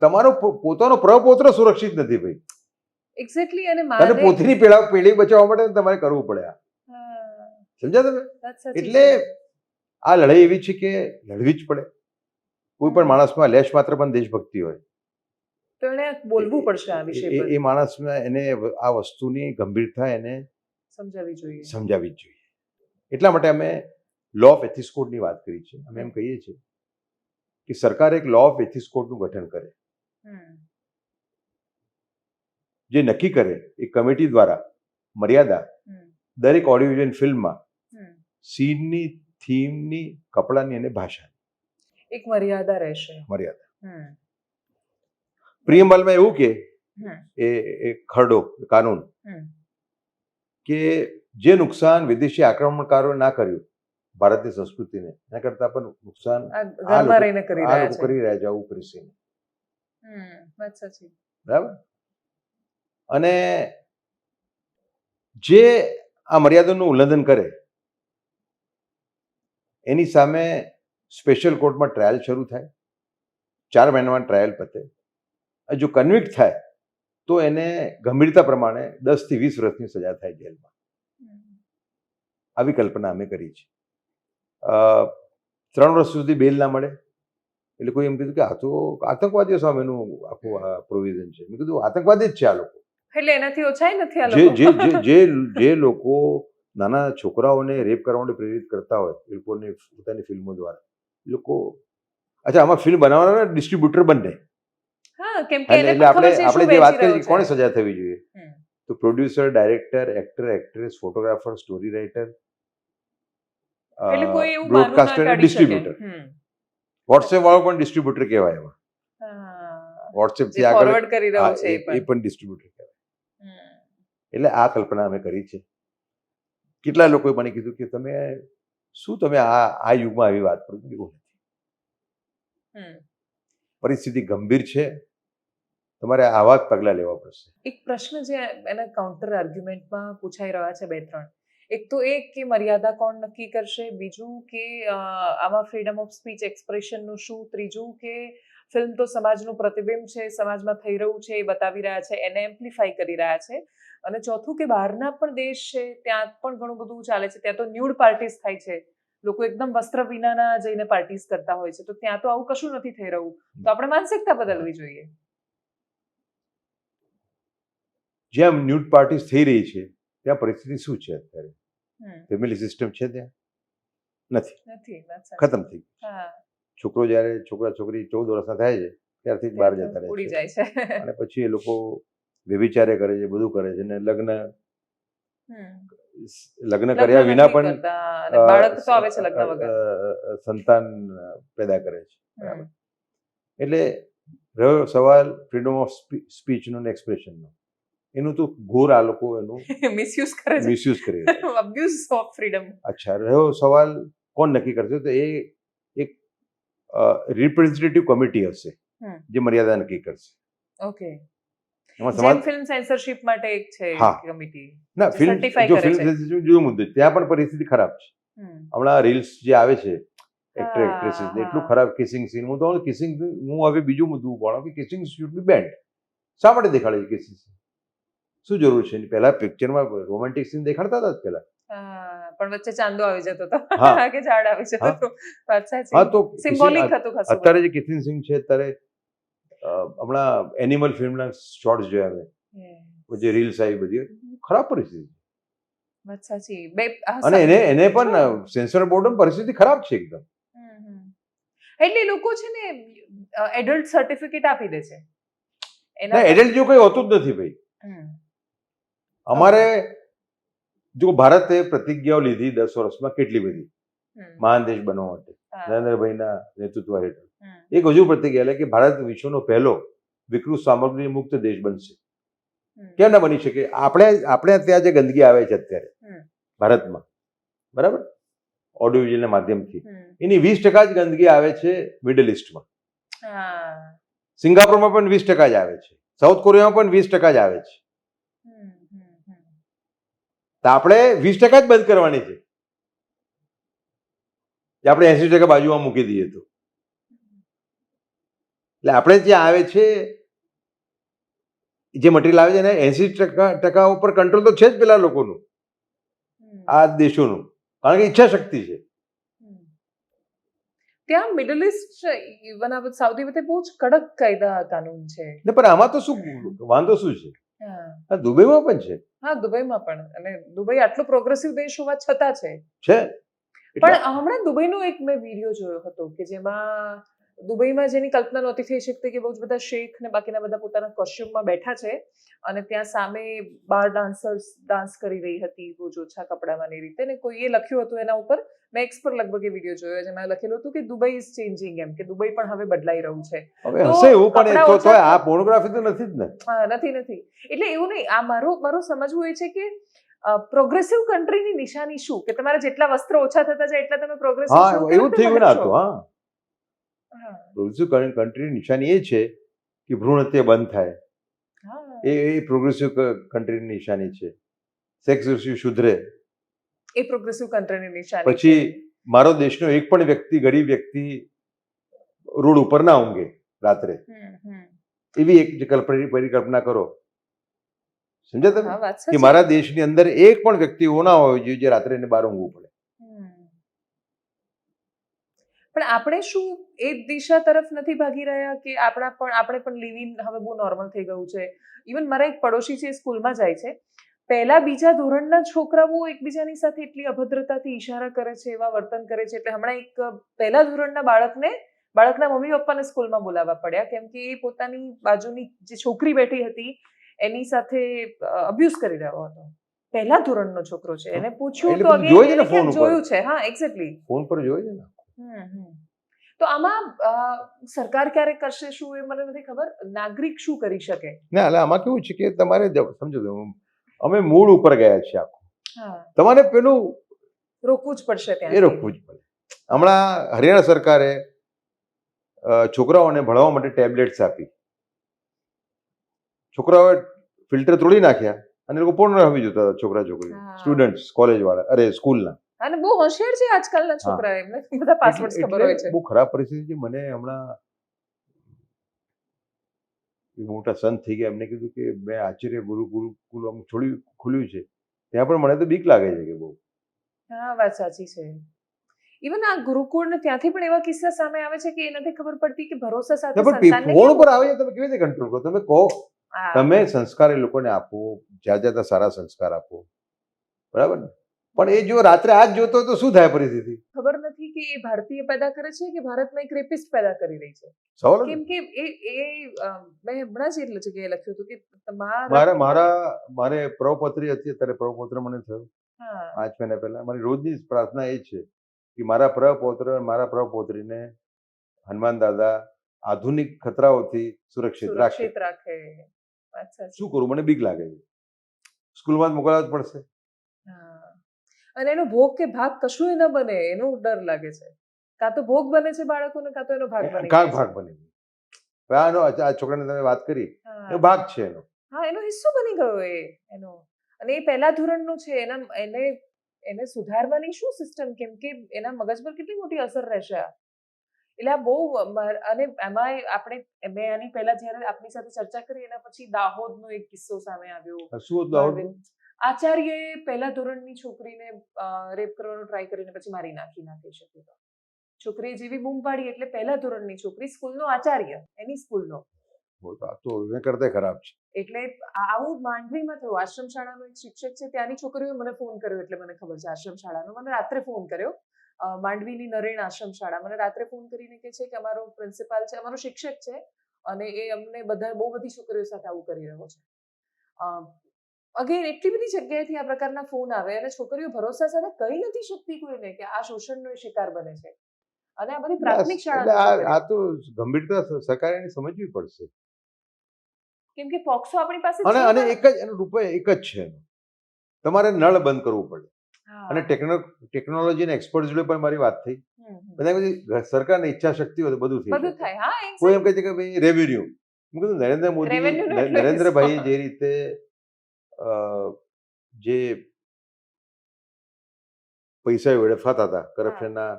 તમારો પોતાનો પ્રપોત્ર સુરક્ષિત નથી ભાઈ. એક્ઝેક્ટલી. અને તને મારે પોતાની પેઢી બચાવવા માટે તમારે કરવું પડે. આ હા, સમજ્યા તમે? વાત સાચી એટલે છે. આ લડાઈ એવી છે કે લડવી જ પડે. કોઈ પણ માણસમાં લેશ માત્ર પણ દેશભક્તિ હોય તો એણે બોલવું પડશે આ વિષય પર, એ માણસમાં એને આ વસ્તુની ગંભીરતા એને સમજાવવી જોઈએ. સમજાવવી જ જોઈએ. એટલા માટે અમે લો ઓફ એથિક્સ કોડની વાત કરી છે. અમે એમ કહીએ છીએ કે સરકાર એક લો ઓફ એથિક્સ કોડનું ગઠન કરે, હમ. જે નક્કી કરે એ કમિટી દ્વારા મર્યાદા હમ. દરેક ઓડિયોવિઝ્યુઅલ ફિલ્મમાં હમ. સીનની, થીમની, કપડાની અને ભાષાની એક મર્યાદા રહેશે. મર્યાદા. હમ. પ્રિયમ્બલમાં એવું કે હમ. એ ખરડો કાનૂન હમ. કે જે નુકસાન વિદેશી આક્રમણકારોએ ના કર્યું ભારતની સંસ્કૃતિને, એના કરતાં પણ નુકસાન આ ઘરમાં રહીને કરી આ રહ્યા લોકો છે. કરી રહ્યા છે, આવું પરિસ્થિતિ. હમ. વાત સાચી. બરાબર. અને જે આ મર્યાદાનું ઉલ્લંઘન કરે એની સામે સ્પેશિયલ કોર્ટમાં ટ્રાયલ શરૂ થાય. 4 મહિનામાં ટ્રાયલ પતે. જો કન્વિક્ટ થાય તો એને ગંભીરતા પ્રમાણે 10 થી 20 વર્ષની સજા થાય જેલમાં. આવી કલ્પના અમે કરી છે. 3 વર્ષ સુધી બેલ ના મળે એટલે કોઈ એમ કીધું કે આ તો આતંકવાદીઓ સામેનું આખું આ પ્રોવિઝન છે. મેં કીધું આતંકવાદી જ છે આ લોકો. એટલે એનાથી ઓછા નથી આ જે લોકો. જે જે જે લોકો નાના છોકરાઓને રેપ કરવા માટે પ્રેરિત કરતા હોય એ લોકોની પોતાની ફિલ્મો દ્વારા, એ લોકો અચ્છા આમાં ફિલ્મ બનાવવાના ડિસ્ટ્રીબ્યુટર બંને. હા, કેમ કે એને એટલે પણ ખબર છે આપણે શું જે વાત વેચી કરી રહ્યો કોને છે. સજા થવી જોઈએ? હમ. તો producer, director, actor, actress, photographer, story writer, એટલે કોઈ એવું માનવું ના બ્રોડકાસ્ટર અને કાઢી શકે. ડિસ્ટ્રીબ્યુટર. હમ. વોટ્સએપ વાળો પણ ડિસ્ટ્રીબ્યુટર કહેવાય એમાં. હા. વોટ્સએપ જે થી આગળ ફોરવર્ડ કરી રહ્યો છે એ એ પણ. પણ ડિસ્ટ્રીબ્યુટર કહેવાય. હમ. એટલે આ કલ્પના અમે કરી છે. કેટલા લોકોએ મને કીધું કે તમે આ યુગમાં આવી વાત કરો છો? એવું નથી. હમ. પરિસ્થિતિ ગંભીર છે. તમારે આવા જ પગલાં લેવા પડશે. એક પ્રશ્ન જે એના કાઉન્ટર આર્ગ્યુમેન્ટમાં પૂછાઈ રહ્યા છે 2-3, એક તો એ કે મર્યાદા કોણ નક્કી કરશે, બીજું કે આમાં ફ્રીડમ ઓફ સ્પીચ એક્સપ્રેશનનું શું, ત્રીજું કે ફિલ્મ તો સમાજનું પ્રતિબિંબ છે, સમાજમાં થઈ રહ્યું છે એ બતાવી રહ્યા છે, એને એમ્પ્લિફાઈ કરી રહ્યા છે, અને ચોથું કે બહારના પણ દેશ છે ત્યાં પણ ઘણું બધું ચાલે છે, ત્યાં તો ન્યૂડ પાર્ટીઝ થાય છે, લોકો એકદમ વસ્ત્ર વિનાના જઈને પાર્ટીઝ કરતા હોય છે, તો ત્યાં તો આવું કશું નથી થઈ રહ્યું, તો આપણે માનસિકતા બદલવી જોઈએ. જ્યાં ન્યૂડ પાર્ટીઝ થઈ રહી છે ત્યાં પરિસ્થિતિ શું છે અત્યારે? ફેમિલી સિસ્ટમ છે ત્યાં? નથી, ખતમ થઈ ગયું. છોકરો જ્યારે છોકરા છોકરી 14 વર્ષના થાય છે ત્યારથી જ બહાર જતા રહે ઉડી છે, જાય છે, અને પછી એ લોકો વ્યભિચારે કરે છે, બધું કરે છે, અને લગ્ન કર્યા વિના પણ બાળક તો આવે છે લગ્ન વગર, સંતાન પેદા કરે છે. બરાબર. એટલે રહ્યો સવાલ ફ્રીડમ ઓફ સ્પીચનો ને એક્સપ્રેશનનો, એનું તો ઘોર આ લોકો એનું મિસયુઝ કરે છે, મિસયુઝ કરી રહ્યા છે. Abuse of freedom. અચ્છા, રહ્યો સવાલ કોણ નક્કી કરશે, તો એ એક રિપ્રેઝેન્ટેટિવ કમિટી હશે જે મર્યાદા નક્કી કરશે. ઓકે. એમાં જેમ ફિલ્મ સેન્સરશિપ માટે એક છે કમિટી. ના, ફિલ્મ સેન્સરશિપ જુદો મુદ્દો, ત્યાં પણ પરિસ્થિતિ ખરાબ છે. હમણાં રીલ્સ જે આવે છે એક્ટર એક્ટ્રેસીસ, એટલું ખરાબ કિસિંગ સીન, હું તો કિસિંગ, હું હવે બીજું મુદ્દું ઉપાડું કે કિસિંગ શુડ બી બેન્ડ. શા માટે દેખાડે છે કિસિંગ સીન? શું જરૂર છે? પહેલા પિક્ચરમાં રોમેન્ટિક સીન દેખાડતા હતા પેલા, પણ વચ્ચે ચાંદો આવી જતો હતો કે ઝાડ આવી જતો હતો. હા, તો સિમ્બોલિક હતું ખાસું. અત્યારે જે કિસિંગ સીન છે, અત્યારે હમણાં એનિમલ ફિલ્મના શોર્ટ્સ જોયા મેં, જે રીલ્સ આવી બધી, ખરાબ પરિસ્થિતિ. વાત સાચી. અને એને પણ સેન્સર બોર્ડ પરિસ્થિતિ ખરાબ છે એકદમ. એટલે લોકો છે ને એડલ્ટ સર્ટિફિકેટ આપી દે છે. ના, એડલ્ટ જેવું કઈ હોતું જ નથી ભાઈ. અમારે જો ભારતે પ્રતિજ્ઞાઓ લીધી 10 વર્ષમાં કેટલી બધી, મહાન દેશ બનવા માટે નરેન્દ્રભાઈના નેતૃત્વ હેઠળ, એક હજુ પ્રતિજ્ઞા એટલે કે ભારત વિશ્વનો પહેલો વિકૃત સામગ્રી મુક્ત દેશ બનશે. કેમ ના બની શકે? આપણે ત્યાં જે ગંદકી આવે છે અત્યારે ભારતમાં, બરાબર, ઓડિયો વિઝ્યુઅલના માધ્યમથી, એની 20% જ ગંદકી આવે છે મિડલ ઇસ્ટમાં. સિંગાપુરમાં પણ 20% જ આવે છે, સાઉથ કોરિયામાં પણ 20% જ આવે છે. તો આપણે 20% જ બંધ કરવાની છે, જે આપણે 80% બાજુમાં મૂકી દઈએ તો. એટલે આપણે જ્યાં આવે છે જે મટીરિયલ આવે છે એને 80% ઉપર કંટ્રોલ તો છે જ પેલા લોકોનું, આ દેશોનું, કારણ કે ઈચ્છા શક્તિ છે. ત્યાં મિડલ ઇસ્ટ ઇવન આ સાઉદી વખતે બહુ જ કડક કાયદા કાનૂન છે. ને પણ આમાં તો શું વાંધો શું છે? દુબઈમાં પણ છે. હા, દુબઈમાં પણ, અને દુબઈ આટલો પ્રોગ્રેસિવ દેશ હોવા છતાં છે. પણ હમણાં દુબઈનો એક મેં વિડીયો જોયો હતો કે જેમાં દુબઈમાં જેની કલ્પના નહોતી થઈ શકતી કે બહુ જ બધા શેખ ને બાકીના બધા પોતાના કોસ્ચ્યુમમાં બેઠા છે અને ત્યાં સામે બાર ડાન્સર્સ ડાન્સ કરી રહી હતી બહુ જ ઓછા કપડામાં એ રીતે, ને કોઈએ લખ્યું હતું એના ઉપર, મેં એક્સ પર લગભગ એ વિડીયો જોયો જેમાં લખેલું હતું કે દુબઈ ઇઝ ચેન્જિંગ, એમ કે દુબઈ પણ હવે બદલાઈ રહ્યું છે. હવે હશે એવું, પણ તો આ પોર્નોગ્રાફી તો નથી જ ને. હા, નથી. એટલે એવું નહીં, આ મારું સમજવું એ છે કે પ્રોગ્રેસિવ કન્ટ્રીની નિશાની શું, કે તમારા જેટલા વસ્ત્ર ઓછા થતા જાય એટલા તમે પ્રોગ્રેસિવ છો. હા, એવું થયું ના તો. હા, પ્રોગ્રેસિવ કન્ટ્રીની નિશાની એ છે કે ભ્રૂણ હત્યા બંધ થાય, એ પ્રોગ્રેસિવ કન્ટ્રીની નિશાની છે. સેક્સ રેશિયો સુધરે, એ પ્રોગ્રેસિવ કન્ટ્રીની નિશાની. પછી મારો દેશનો એક પણ વ્યક્તિ, ગરીબ વ્યક્તિ રોડ ઉપર ના ઊંઘે રાત્રે, એવી એક પરિકલ્પના કરો. સમજ્યા તમે? કે મારા દેશની અંદર એક પણ વ્યક્તિ એવો ના હોય જોઈએ જે રાત્રે એને બહાર ઊંઘવું પડે. પણ આપણે શું એ દિશા તરફ નથી ભાગી રહ્યા કે આપણે પણ લિવિંગ હવે બહુ નોર્મલ થઈ ગયું છે? ઇવન મારા એક પડોશી છે, સ્કૂલમાં જાય છે, પહેલા બીજા ધોરણના છોકરાઓ એકબીજાની સાથે એટલી અભદ્રતાથી ઈશારા કરે છે, એવા વર્તન કરે છે, એટલે હમણાં એક પહેલા ધોરણના બાળકના મમ્મી પપ્પાને સ્કૂલમાં બોલાવવા પડ્યા કેમ કે એ પોતાની બાજુની જે છોકરી બેઠી હતી એની સાથે અબ્યુઝ કરી રહ્યો હતો. પહેલા ધોરણનો છોકરો છે, એને પૂછ્યું તો જોયું છે. હા, એક્ઝેક્ટલી, ફોન પર જોયું છે ને. તો આમાં સરકાર ક્યારે કરશે શું એ મને નથી ખબર, નાગરિક શું કરી શકે? ના, એટલે આમાં કેવું છે કે તમારે સમજો, અમે મૂળ ઉપર ગયા છે આખું, તમારે પેલું રોકવું જ પડશે. એ રોકવું જ પડે. હમણાં હરિયાણા સરકારે છોકરાઓને ભણવા માટે ટેબ્લેટ્સ આપી, છોકરાઓએ ફિલ્ટર તોડી નાખ્યા અને એ લોકો પોર્નોગ્રાફી જોતા હતા, છોકરા છોકરી હા. સ્ટુડન્ટ્સ, કોલેજ વાળા, અરે સ્કૂલના. અને બહુ હોશિયાર છે આજકાલના છોકરા, એમને બધા પાસવર્ડ્સ ખબર હોય છે. બહુ ખરાબ પરિસ્થિતિ છે. મને હમણાં મોટા સંત થઈ ગયા, એમને કીધું કે મેં આચાર્ય ગુરુકુલ ખોલ્યું છે, ત્યાં પણ મને તો બીક લાગે છે કે બહુ. હા, વાત સાચી છે. ઇવન આ ગુરુકુળ ને ત્યાંથી પણ એવા કિસ્સા સામે આવે છે કે એ નથી ખબર પડતી કે ભરોસા સાથે પણ સંતાનને ફોન કેમ ઉપર આવે છે, તમે કેવી રીતે કંટ્રોલ કરો? તમે કહો, હા. તમે સંસ્કાર એ લોકોને આપો, જ્યાં જ્યાં સારા સંસ્કાર આપો, બરાબર ને? પણ એ જો રાત્રે આ જ જોતો હોય તો શું થાય પરિસ્થિતિ? ખબર નથી કે એ ભારતીય પેદા કરે છે કે ભારતમાં એક રેપિસ્ટ પેદા કરી રહી છે. સવાલ જ કેમ કે મેં હમણાં જ એટલે જગ્યાએ લખ્યું હતું કે મારે પ્રવપત્રી હતી, અત્યારે પ્રવપૌત્ર મને થયો હા 5 મહિના પહેલા. મારી રોજની જ પ્રાર્થના એ છે કે મારા પ્રપૌત્ર, મારા પ્રપૌત્રીને હનુમાન દાદા આધુનિક ખતરાઓથી સુરક્ષિત રાખે. રાખે. વાત સાચી. શું કરું? મને બીક લાગે છે. સ્કૂલમાં જ મોકલવા જ પડશે. હા. અને એનો ભોગ કે ભાગ કશું ન બને એનો ડર લાગે છે. કાં તો ભોગ બને છે બાળકોને, કાં તો એનો ભાગ બને કાં ભાગ બની ગયો. હવે આ છોકરાને તમે વાત કરી, એ ભાગ છે એનો. હા, એનો હિસ્સો બની ગયો એનો. અને એ પહેલા ધોરણનું છે, એને સુધારવાની શું સિસ્ટમ? કેમ કે એના મગજ પર કેટલી મોટી અસર રહેશે આ. એટલે આ બહુ અને એમાંય મેં આની પહેલા જ્યારે આપની સાથે ચર્ચા કરી એના પછી દાહોદનો એક કિસ્સો સામે આવ્યો. શું હતું દાહોદનું? આચાર્યએ પહેલા ધોરણની છોકરીને રેપ કરવાનો ટ્રાય કરીને પછી મારી નાખી શકે. છોકરીએ જેવી બૂમ પાડી એટલે પહેલા ધોરણની છોકરી, સ્કૂલનો આચાર્ય, એની સ્કૂલનો. તો એને કરતા ખરાબ છે. એટલે આવું માંડવીમાં થયું. આશ્રમ શાળાનો એક શિક્ષક છે, ત્યાંની છોકરીઓએ મને ફોન કર્યો, એટલે મને ખબર છે આશ્રમ શાળાનો. મને રાત્રે ફોન કર્યો, માંડવીની નરેણ આશ્રમ શાળા. મને રાત્રે ફોન કરીને કહે છે કે અમારો પ્રિન્સિપાલ છે, અમારો શિક્ષક છે, અને એ અમને બહુ બધી છોકરીઓ સાથે આવું કરી રહ્યો છે. અગેન એટલી બધી જગ્યાએથી આ પ્રકારના ફોન આવે અને છોકરીઓ ભરોસા સાથે કહી નથી શકતી કોઈને કે આ શોષણનો શિકાર બને છે. અને આ બધી પ્રાથમિક શાળા, આ તો ગંભીરતા સરકારે એની સમજવી પડશે. કેમ કે પોક્સો આપણી પાસે અને છે. એક જ એનો ઉપાય એક જ છે. તમારે નળ બંધ કરવું પડે. અને ટેકનોલોજીના એક્સપર્ટ જોડે પણ મારી વાત થઈ. બધા સરકારની ઈચ્છા શક્તિ હોય તો બધું થઈ થાય. હા, કોઈ એમ કહે છે કે ભાઈ રેવન્યુ. મેં કીધું નરેન્દ્રભાઈ જે રીતે જે પૈસા વેડફાતા હતા કરપ્શનના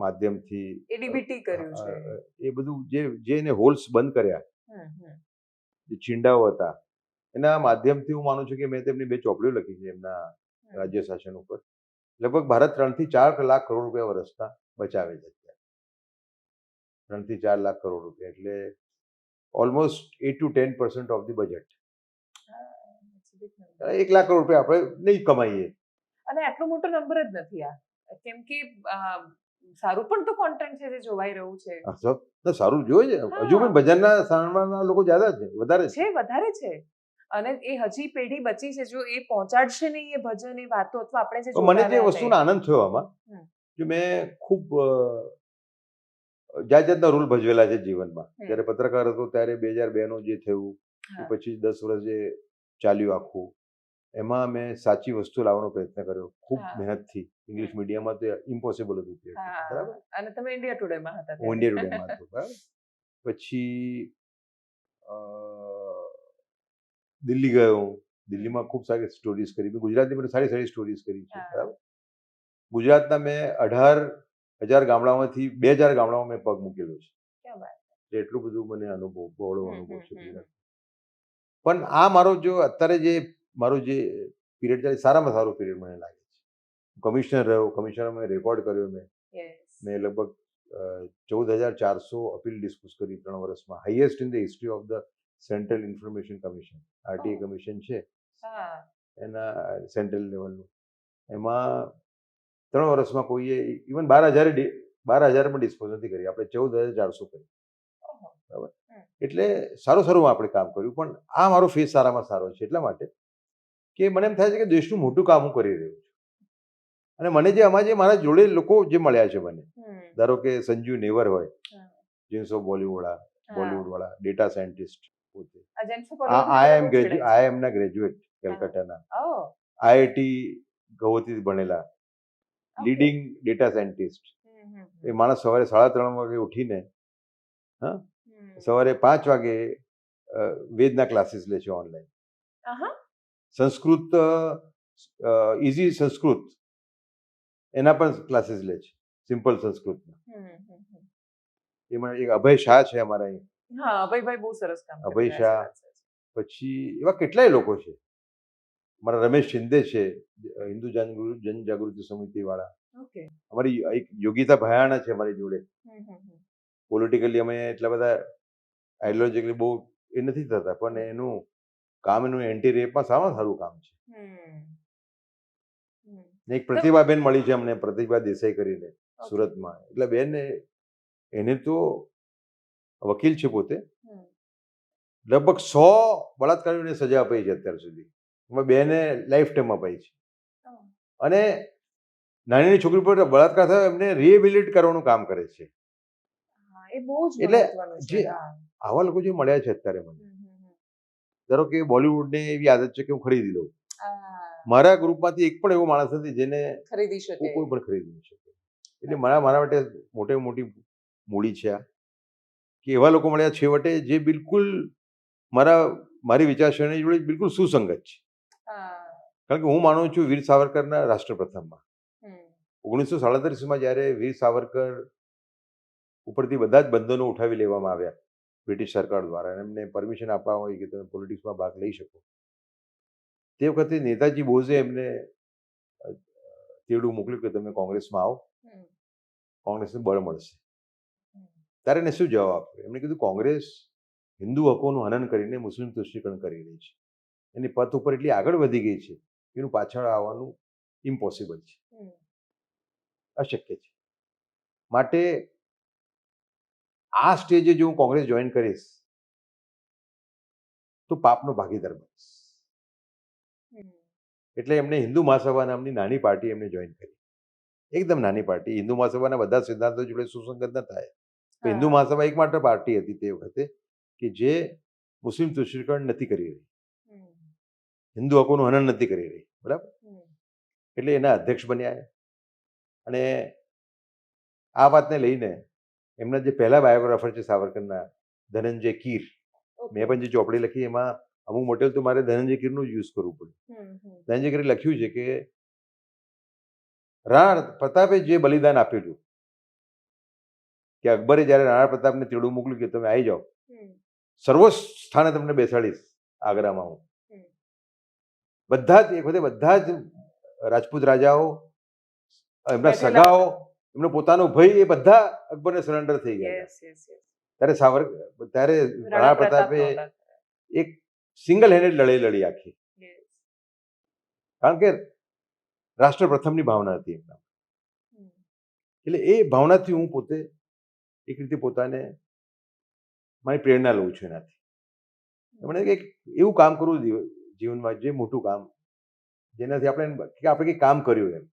માધ્યમથી, એડીબીટી કર્યું છે, એ બધું જે એને હોલ્સ બંધ કર્યા, જે છીંડાઓ હતા, એના માધ્યમથી હું માનું છું કે મેં તેમની 2 ચોપડીઓ લખી છે એમના રાજ્ય શાસન ઉપર. લગભગ ભારત 3 થી 4 લાખ કરોડ રૂપિયા વર્ષના બચાવે છે. 3 થી 4 લાખ કરોડ રૂપિયા એટલે almost 8 to 10% of the budget. 1 lakh crore રૂપિયા આપણે નહીં કમાઈએ. અને આટલો મોટો નંબર જ નથી આ. કેમ કે સારું પણ તો કોન્ટેન્ટ છે જે જોવાઈ રહ્યું છે. સારું જોઈએ છે. હજુ પણ ભજનના સાંભળવાના લોકો વધારે છે. અને એ હજી પેઢી બચી છે, જો એ પહોંચાડશે નહીં એ ભજન, એ વાતો, અથવા આપણે જે મને જે વસ્તુનો આનંદ થયો આમાં કે મેં ખૂબ જાતના રોલ ભજવેલા છે જીવનમાં. જ્યારે પત્રકાર હતો ત્યારે 2002નું જે થયું, પછી 10 વર્ષ જે ચાલ્યું આખું, એમાં મેં સાચી વસ્તુ લાવવાનો પ્રયત્ન કર્યો ખૂબ મહેનતથી. ઇંગ્લિશ મીડિયમમાં તો ઇમ્પોસિબલ હતું, બરાબર. અને તમે ઇન્ડિયા ટુડેમાં હતા. હું ઇન્ડિયા ટુડેમાં હતો, બરાબર. પછી દિલ્હી ગયો. દિલ્હીમાં ખૂબ સારી સ્ટોરીઝ કરી. મેં ગુજરાતની પણ સારી સારી સ્ટોરીઝ કરી છે, બરાબર. ગુજરાતના મેં 18,000 ગામડાઓમાંથી 2,000 ગામડાઓમાં મેં પગ મૂકેલો છે. એટલું બધું મને બહોળો અનુભવ છે. પણ આ અત્યારે જે મારો જે પીરિયડ ચાલે, સારામાં સારો પીરિયડ મને લાગે છે. કમિશનર રહ્યો, કમિશનરમાં રેકોર્ડ કર્યો મેં લગભગ 14,400 અપીલ ડિસ્પોઝ કરી 3 વર્ષમાં. Highest in the history of the central information commission, RTA commission છે એના સેન્ટ્રલ લેવલનું. એમાં 3 વર્ષમાં કોઈએ ઇવન 12,000 પણ ડિસ્પોઝ નથી કરી. આપણે 14,400 કરી, બરાબર. એટલે સારું આપણે કામ કર્યું. પણ આ મારો ફેસ સારામાં સારો છે એટલા માટે કે મને એમ થાય છે કે દેશનું મોટું કામ હું કરી રહ્યો છું. અને મને મારા જોડે લોકો જે મળ્યા છે મને, ધારો કે સંજીવ નેવર હોય, જીન્સ ઓફ બોલિવૂડવાળા ડેટા સાયન્ટિસ્ટ પોતે, IIMના ગ્રેજ્યુએટ કેલકટાના, IIT ગૌહતીથી ભણેલા લીડિંગ ડેટા સાયન્ટિસ્ટ. એ માણસ સવારે 3:30 વાગે ઉઠીને સવારે 5 વાગે વેદના ક્લાસીસ લે છે ઓનલાઈન. આહા. સંસ્કૃત ઇઝી સંસ્કૃત એના પણ ક્લાસીસ લે છે, સિમ્પલ સંસ્કૃતના. એમાં એક અભય શાહ છે અમારા અહીં, હા, અભયભાઈ બહુ સરસ કામ કરી અભય રહ્યા છે. શાહ. પછી એવા કેટલાય લોકો છે. મારા રમેશ શિંદે છે, હિન્દુ જનજાગૃતિ સમિતિ વાળા. ઓકે. અમારી એક યોગિતા ભયાણા છે અમારી જોડે. પોલિટિકલી અમે એટલા બધા આઈડિયોલોજીકલી બહુ એ નથી થતા, પણ એનું કામ, એનું એન્ટી રેપમાં સારું કામ છે. ને એક પ્રતિભાબેન મળી છે અમને, પ્રતિભા દેસાઈ કરીને સુરતમાં. એટલે બેન એને તો વકીલ છે પોતે, લગભગ 100 બળાત્કારીઓને સજા અપાઈ છે અત્યાર સુધી. એમાં બેને લાઈફ ટાઈમ અપાઈ છે. અને નાની નાની છોકરી પર બળાત્કાર થયો એમને રિહેબિલિટ કરવાનું કામ કરે છે. એ બહુ જ એટલે મહત્વનું છે. જે આવા લોકો જે મળ્યા છે અત્યારે મને, ધારો કે બોલિવૂડને એવી આદત છે કે હું ખરીદી લઉં. મારા ગ્રુપમાંથી એક પણ એવો માણસ નથી જેને ખરીદી શકે. કોઈ પણ ખરીદી ન શકે. એટલે મારા માટે મોટે મોટી મૂડી છે આ, કે એવા લોકો મળ્યા છેવટે જે બિલકુલ મારી વિચારસરણી જોડે બિલકુલ સુસંગત છે. કારણ કે હું માનું છું વીર સાવરકરના રાષ્ટ્રપ્રથમમાં 1937માં જ્યારે વીર સાવરકર ઉપરથી બધા જ બંધનો ઉઠાવી લેવામાં આવ્યા બ્રિટિશ સરકાર દ્વારા, એમને પરમિશન આપવામાં આવી કે તમે પોલિટિક્સમાં ભાગ લઈ શકો. તે વખતે નેતાજી બોઝે એમને તેડું મોકલ્યું કે તમે કોંગ્રેસમાં આવો, કોંગ્રેસને બળ મળશે. ત્યારે એને શું જવાબ આપ્યો? એમણે કીધું કોંગ્રેસ હિન્દુ હકોનું હનન કરીને મુસ્લિમ તુષ્ટિકરણ કરી રહી છે. એની પથ ઉપર એટલી આગળ વધી ગઈ છે એનું પાછળ આવવાનું ઇમ્પોસિબલ છે, અશક્ય છે. માટે આ સ્ટેજે જો હું કોંગ્રેસ જોઈન કરીશ તો પાપનો ભાગીદાર બનીશ. એટલે એમને હિન્દુ મહાસભા નામની નાની પાર્ટી એમને જોઈન કરી. એકદમ નાની પાર્ટી. હિન્દુ મહાસભાના બધા સિદ્ધાંતો જોડે સુસંગત ન થાય. હિન્દુ મહાસભા એકમાત્ર પાર્ટી હતી તે વખતે કે જે મુસ્લિમ તુષ્ટિકરણ નથી કરી રહી, હિન્દુ હકોનું હનન નથી કરી રહી. બરાબર. એટલે એના અધ્યક્ષ બન્યા. અને આ વાતને લઈને એમના જે પહેલા બાયોગ્રાફર છે સાવરકરના, ધનંજય કીર, મેં પણ જે ચોપડી લખી એમાં અમુક મોટેલ તો મારે ધનંજય કીરનું જ યુઝ કરવું પડ્યું. ધનંજય કીરે લખ્યું છે કે રાણા પ્રતાપે જે બલિદાન આપેલું, કે અકબરે જ્યારે રાણા પ્રતાપને તેડું મોકલ્યું કે તમે આવી જાઓ, સર્વોચ્ચ સ્થાને તમને બેસાડીશ આગ્રામાં હું. બધા જ એક વખતે બધા જ રાજપૂત રાજાઓ, એમના સગાઓ, એમનો પોતાનો ભય, એ બધા અકબરને સરેન્ડર થઈ ગયા. ત્યારે રાણા પ્રતાપે એક સિંગલ હેન્ડેડ લડાઈ લડી આખી. કારણ કે રાષ્ટ્ર પ્રથમની ભાવના હતી એમના. એટલે એ ભાવનાથી હું પોતે એક રીતે પોતાને મારી પ્રેરણા લઉં છું એનાથી. એમણે કંઈક એવું કામ કરવું જીવનમાં, જે મોટું કામ, જેનાથી આપણે કંઈક કામ કર્યું એમ.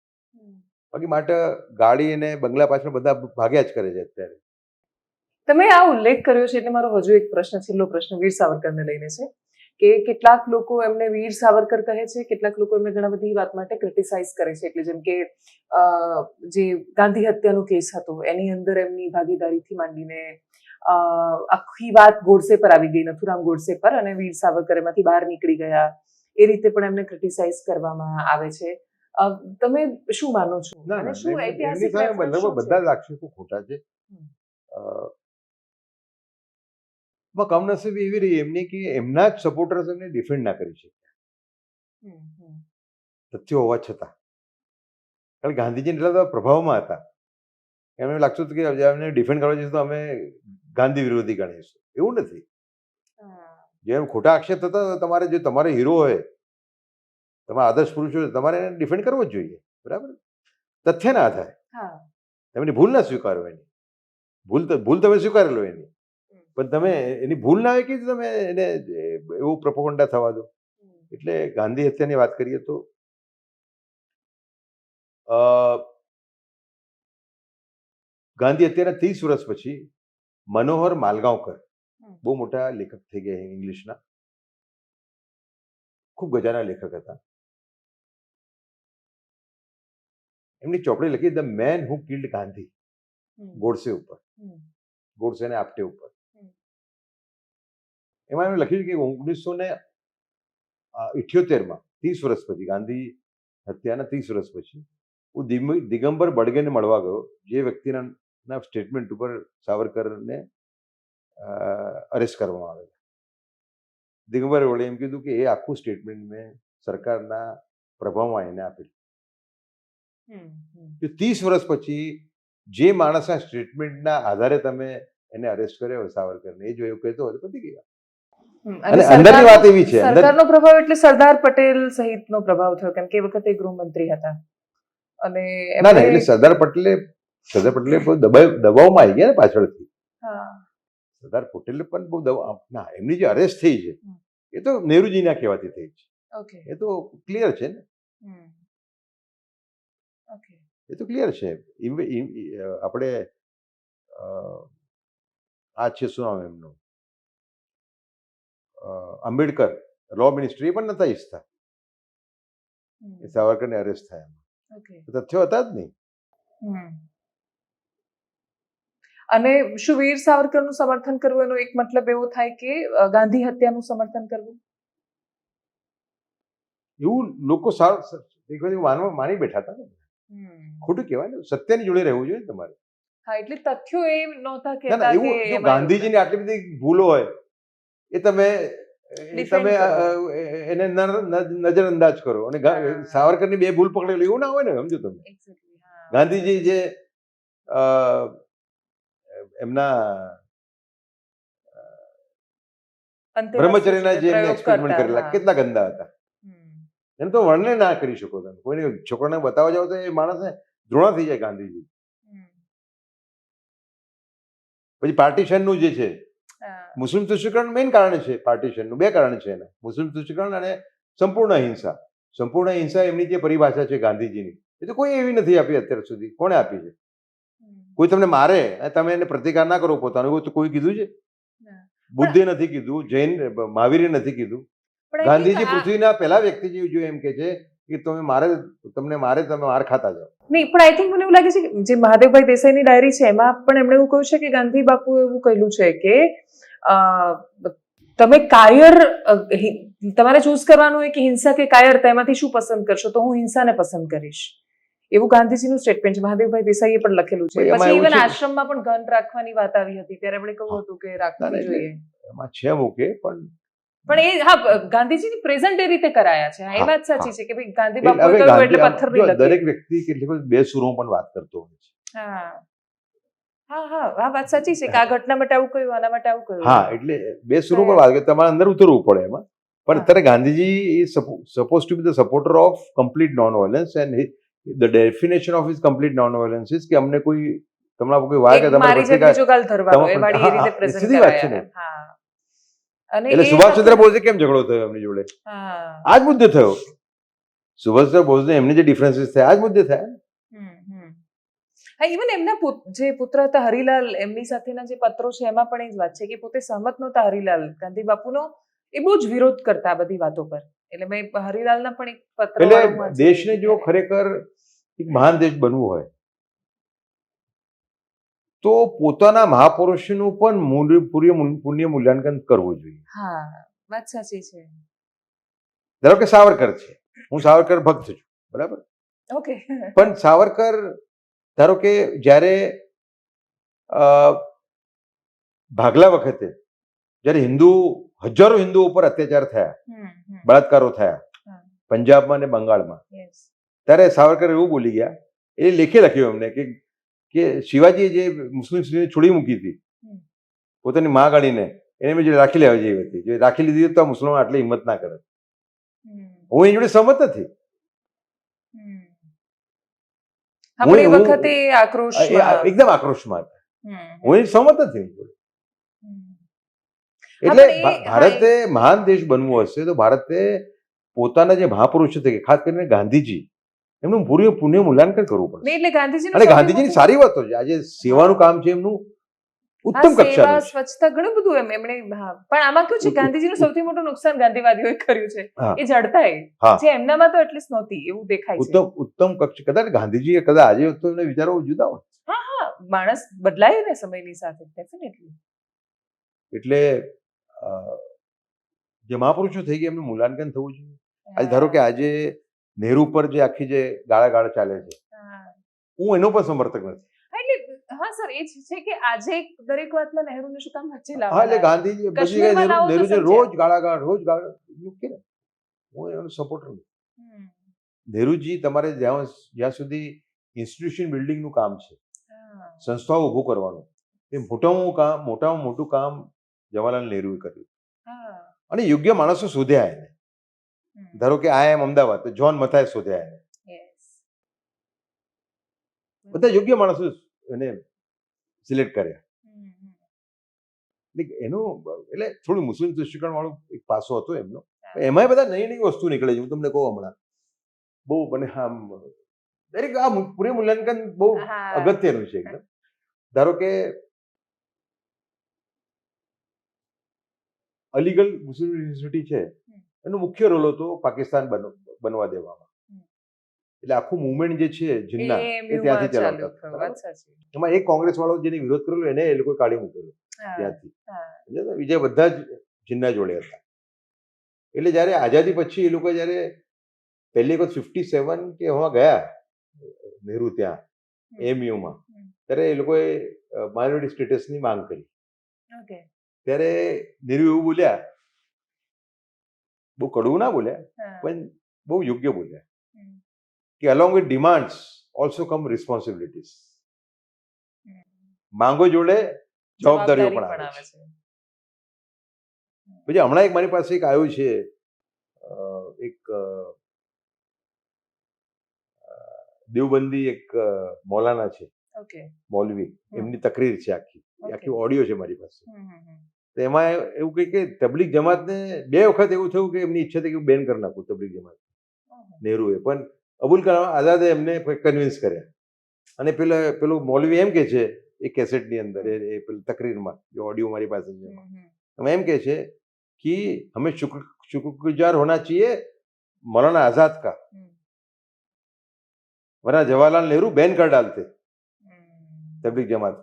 બાકી માટે ગાડી અને બંગલા પાછળ બધા ભાગ્યા જ કરે છે અત્યારે. તમે આ ઉલ્લેખ કર્યો છે એટલે મારો હજુ એક પ્રશ્ન, છેલ્લો પ્રશ્ન વીર સાવરકરને લઈને છે કે કેટલાક લોકો એમને વીર સાવરકર કહે છે, કેટલાક લોકો એમને ઘણા બધી વાત માટે ક્રિટિસાઇઝ કરે છે. એટલે જેમ કે જે ગાંધી હત્યાનો કેસ હતો એની અંદર એમની ભાગીદારીથી માંડીને આખી વાત ગોડસે પર આવી ગઈ, નથુરામ ગોડસે પર, અને વીર સાવરકર એમાંથી બહાર નીકળી ગયા. એ રીતે પણ એમને ક્રિટિસાઇઝ કરવામાં આવે છે. તમે શું માનો છો? અને શું ઐતિહાસિક બધા જ આક્ષેપો ખોટા છે. કમનસીબી એવી રહી એમની કે એમના જ સપોર્ટર્સ એમને ડિફેન્ડ ના કરી શક્યા, તથ્યો હોવા છતાં. કારણ કે ગાંધીજી એટલા બધા પ્રભાવમાં હતા, એમને લાગતું હતું કે એમને ડિફેન્ડ કરવા જઈશું તો અમે ગાંધી વિરોધી ગણીશું. એવું નથી. જેમ ખોટા આક્ષેપ થતા તમારે જે તમારો હીરો હોય, તમારા આદર્શ પુરુષ હોય, તમારે એને ડિફેન્ડ કરવો જ જોઈએ. બરાબર. તથ્યના આધારે. એમની ભૂલ ના સ્વીકારો, એની ભૂલ તમે સ્વીકારી લો એની, પણ તમે એની ભૂલ ના હોય કે તમે એને એવું પ્રોપોગન્ડા થવા દો. એટલે ગાંધી હત્યાની વાત કરીએ તો ગાંધી હત્યાના 30 વર્ષ પછી મનોહર માલગાંવકર બહુ મોટા લેખક થઈ ગયા ઇંગ્લિશના, ખૂબ ગજાના લેખક હતા. એમની ચોપડી લખી the main who killed Gandhi, Godse ઉપર, ગોડસે અને આપટે ઉપર. એમાં એમણે લખ્યું છે કે 1978માં 30 વર્ષ પછી, ગાંધી હત્યાના 30 વર્ષ પછી હું દિગંબર બડગેને મળવા ગયો, જે વ્યક્તિના સ્ટેટમેન્ટ ઉપર સાવરકરને અરેસ્ટ કરવામાં આવેલા. દિગંબર વડે એમ કીધું કે એ આખું સ્ટેટમેન્ટ મેં સરકારના પ્રભાવમાં એને આપેલું. 30 વર્ષ પછી જે માણસના સ્ટેટમેન્ટના આધારે તમે એને અરેસ્ટ કર્યો સાવરકરને, એ જો એવું કહેતો હોય તો પતી ગયા. અને અંદરની વાત એવી છે, સરકારનો પ્રભાવ એટલે સરદાર પટેલ સહિતનો પ્રભાવ થયો, કેમ કે એ વખતે ગૃહમંત્રી હતા. અને ના એટલે સરદાર પટેલે દબાવમાં આવી ગયા ને પાછળથી. સરદાર પટેલે પણ બહુ ના, એમની જે અરેસ્ટ થઈ છે એ તો નહેરુજીના કહેવાથી થઈ છે. એ તો ક્લિયર છે ને, એ તો ક્લિયર છે. આપણે આ છે શું નામ એમનું, આંબેડકર લો મિનિસ્ટ્રી પણ નતા ઈચ્છતા સાવરકરને અરેસ્ટ થયા. તથ્યો હતા જ નહીં. અને શું વીર સાવરકરનું સમર્થન કરવું એનો એક મતલબ એવો થાય કે ગાંધી હત્યાનું સમર્થન કરવું? એવું લોકો માની બેઠા હતા ને. ખોટું કહેવાય ને, સત્યની જોડે રહેવું જોઈએ તમારે. હા, એટલે તથ્યો એ નહોતા કે ગાંધીજીની આટલી બધી ભૂલો હોય એ તમે એને નજરઅંદાજ કરો અને સાવરકરની 2 ભૂલ પકડેલી, એવું ના હોય ને. સમજો તમે, ગાંધીજી જે એમના બ્રહ્મચર્યના જે એમને એક્સપેરિમેન્ટ કરેલા કેટલા ગંદા હતા, એમ તો વર્ણન ના કરી શકો તમે. કોઈને છોકરાને બતાવવા જાવ તો એ માણસને દ્રોણા થઈ જાય. ગાંધીજી પછી પાર્ટીશનનું જે છે, મુસ્લિમ તુષ્ટિકરણ મેઇન કારણ છે. પાર્ટીશનનું 2 કારણ છે એના, મુસ્લિમ તુષ્ટિકરણ અને સંપૂર્ણ અહિંસા. સંપૂર્ણ અહિંસા એમની જે પરિભાષા છે ગાંધીજીની, એ તો કોઈ એવી નથી આપી અત્યાર સુધી. કોણે આપી છે? કોઈ તમને મારે તમે એને પ્રતિકાર ના કરો પોતાનું, તો કોઈ કીધું છે? બુદ્ધે નથી કીધું, જૈન મહાવીરે નથી કીધું. ગાંધીજી પૃથ્વીના પહેલા વ્યક્તિ જો એમ કે છે કે તમને મારે તમે માર ખાતા જાઓ. નહીં, પણ આઈ થિંક મને એવું લાગે છે કે જે મહાદેવભાઈ દેસાઈની ડાયરી છે એમાં પણ એમણે એવું કહ્યું છે કે ગાંધી બાપુ એવું કહ્યું છે કે તમે કાયર, તમારે ચૂઝ કરવાનું હોય કે હિંસા કે કાયરતા, એમાંથી શું પસંદ કરશો? તો હું હિંસાને પસંદ કરીશ. એવું ગાંધીજીનું સ્ટેટમેન્ટ છે. મહાદેવભાઈ દેસાઈએ પણ લખેલું છે. પછી ઇવન આશ્રમમાં પણ ગન રાખવાની વાત આવી હતી ત્યારે એમણે કહ્યું હતું કે રાખવી જોઈએ. એમાં છે મૂકે પણ એ ગાંધીજીની પ્રેઝન્ટ એ રીતે કરાયા છે. એ વાત સાચી છે કે ભાઈ ગાંધી બાપુએ કહ્યું એટલે પથ્થર નહીં લખે. દરેક વ્યક્તિ કેટલીક વખત 2 સુરોમાં પણ વાત કરતો હોય છે. હા, વાત સાચી છે કે આ ઘટના માટે આવું કહ્યું, આના માટે આવું કહ્યું. હા, એટલે 2 સુરો પર વાત કરે, તમારે અંદર ઉતરવું પડે એમાં. પણ અત્યારે Gandhiji is suppose two B the supporter of complete non violence, and the definition of his complete non violence is કે અમને કોઈ તમારા કોઈ વાગે તમારે પ્રતિકાર ધરવાનો, એ વાળી એ રીતે પ્રેઝન્ટ કરાયા. એટલે સુભાષચંદ્ર બોઝે કેમ ઝઘડો થયો એમની જોડે? આ જ મુદ્દે થયો. સુભાષચંદ્ર બોઝને એમને જે ડિફરન્સીસ થયા આ જ મુદ્દે થયા. ઇવન એમના જે પુત્ર હતા હરિલાલ, એમની સાથેના જે પત્રો છે એમાં પણ એ જ વાત છે કે પોતે સહમત નહોતા હરિલાલ ગાંધી બાપુનો, એ બહુ જ વિરોધ કરતા આ બધી વાતો પર. એટલે મેં હરિલાલના પણ એક પત્ર, એટલે દેશને જો ખરેખર એક મહાન દેશ બનવું હોય તો પોતાના મહાપુરુષનું પણ પુણ્ય મૂલ્યાંકન કરવું જોઈએ. હા, વાત સાચી છે. ધારો કે સાવરકર છે, હું સાવરકર ભક્ત છું, બરાબર? ઓકે. પણ સાવરકર ધારો કે જ્યારે ભાગલા વખતે જ્યારે હજારો હિન્દુઓ ઉપર અત્યાચાર થયા, બળાત્કારો થયા પંજાબમાં અને બંગાળમાં, ત્યારે સાવરકર એવું બોલી ગયા, એ લેખે લખ્યું એમને કે શિવાજીએ જે મુસ્લિમ સ્ત્રીને છોડી મૂકી હતી પોતાની માં ગણીને, એને મેં જે રાખી લેવા જેવી હતી, જો રાખી લીધી તો મુસલમાન આટલી હિંમત ના કરે. હું એની જોડે સહમત નથી. એકદમ આક્રોશમાં હતા. હું એની સહમત નથી. એટલે ભારતે મહાન દેશ બનવું હશે તો ભારતે પોતાના જે મહાપુરુષો છે, ખાસ કરીને ગાંધીજી, એમનું પુણ્ય મૂલ્યાંકન કરવું પડે. અને ગાંધીજીની સારી વાતો છે. આજે સેવાનું કામ છે એમનું ઉત્તમ કક્ષાનું છે. સ્વચ્છતા ઘણું બધું એમણે, પણ આમાં કેવું છે, ગાંધીજીનું સૌથી મોટું નુકસાન ગાંધીવાદીઓએ કર્યું છે એ જડતાઈ, જે એમનામાં તો એટલીસ્ટ નહોતી એવું દેખાય છે. ઉત્તમ કક્ષ. કદાચ ગાંધીજીએ કદાચ આજે તો એમને વિચારો જુદા હોય. હા, માણસ બદલાય ને સમયની સાથે, ડેફિનેટલી. એટલે જે મહાપુરુષો થઈ ગયા એમનું મૂલ્યાંકન થવું જોઈએ. આજે ધારો કે આજે નહેરુ પર જે આખી જે ગાળા ચાલે છે, હું એનો પણ સમર્થક નથી. હા સર, એ જ છે કે આજે દરેક વાતમાં નહેરુને શું કામ વચ્ચે હા, એટલે ગાંધીજી બધી કાશ્મીરમાં લાવો તો નહેરુજી સમજ્યા. રોજ ગાળા મૂકે ને, હું એનો સપોર્ટર નથી. નહેરુજી તમારે જ્યાં સુધી ઇન્સ્ટિટ્યુશન બિલ્ડિંગનું કામ છે, સંસ્થાઓ ઊભું કરવાનું, એ મોટામાં મોટું કામ જવાહરલાલ નહેરુએ કર્યું. અને યોગ્ય માણસો શોધ્યા એને. ધારો કે IIM અમદાવાદ, તો જોન મથાએ શોધ્યા એને. બધા યોગ્ય માણસો એને સિલેક્ટ કર્યા. એટલે થોડું મુસ્લિમ દૃષ્ટિકોણ વાળો એક પાસો હતો એમનો. એમાંય બધા નવી વસ્તુ નીકળે છે. હું તમને કહું હમણાં બહુ મને આમ દરેક આ પૂરું મૂલ્યાંકન બહુ અગત્યનું છે એકદમ. ધારો કે અલીગઢ મુસ્લિમ યુનિવર્સિટી છે, એનો મુખ્ય રોલ હતો પાકિસ્તાન બનવા દેવામાં. એટલે આખું મુવમેન્ટ જે છે જિન્ના, એ ત્યાંથી ચલાવતા. એમાં એક કોંગ્રેસ વાળો જેને વિરોધ કરેલો એને એ લોકો કાઢી મૂકેલો ત્યાંથી. બીજા બધા જ જિન્ના જોડે હતા. એટલે જયારે આઝાદી પછી એ લોકો જયારે પહેલી વખત 57 કે એમાં ગયા નહેરુ ત્યાં AMUમાં, ત્યારે એ લોકોએ માઇનોરિટી સ્ટેટસની માંગ કરી. ત્યારે નહેરુ એવું બોલ્યા, બહુ કડવું ના બોલ્યા પણ બહુ યોગ્ય બોલ્યા કે along with demands also come responsibilities. માંગો જોડે જવાબદારીઓ પણ આવે છે. પછી હમણાં એક મારી પાસે એક આવ્યું છે, એક દેવબંધી એક મૌલાના છે, મૌલવી, એમની તકરીર છે, આખી ઓડિયો છે મારી પાસે. તો એમાં એવું કહે કે તબલીગ જમાતને 2 વખત એવું થયું કે એમની ઈચ્છા હતી કે બેન કરી નાખું તબલીગ જમાત, નહેરુએ. પણ અબુલ કલામ આઝાદે એમને કન્વિન્સ કર્યા. અને પેલું મૌલવી એમ કે છે એ કેસેટની અંદર, એ તકરીરમાં જે ઓડિયો મારી પાસે છે એમાં એમ કે છે कि हमें शुक्रगुजार होना चाहिए मौलाना आजाद का, वरना जवाहरलाल नेहरू बैन कर डालते तबलीग जमात.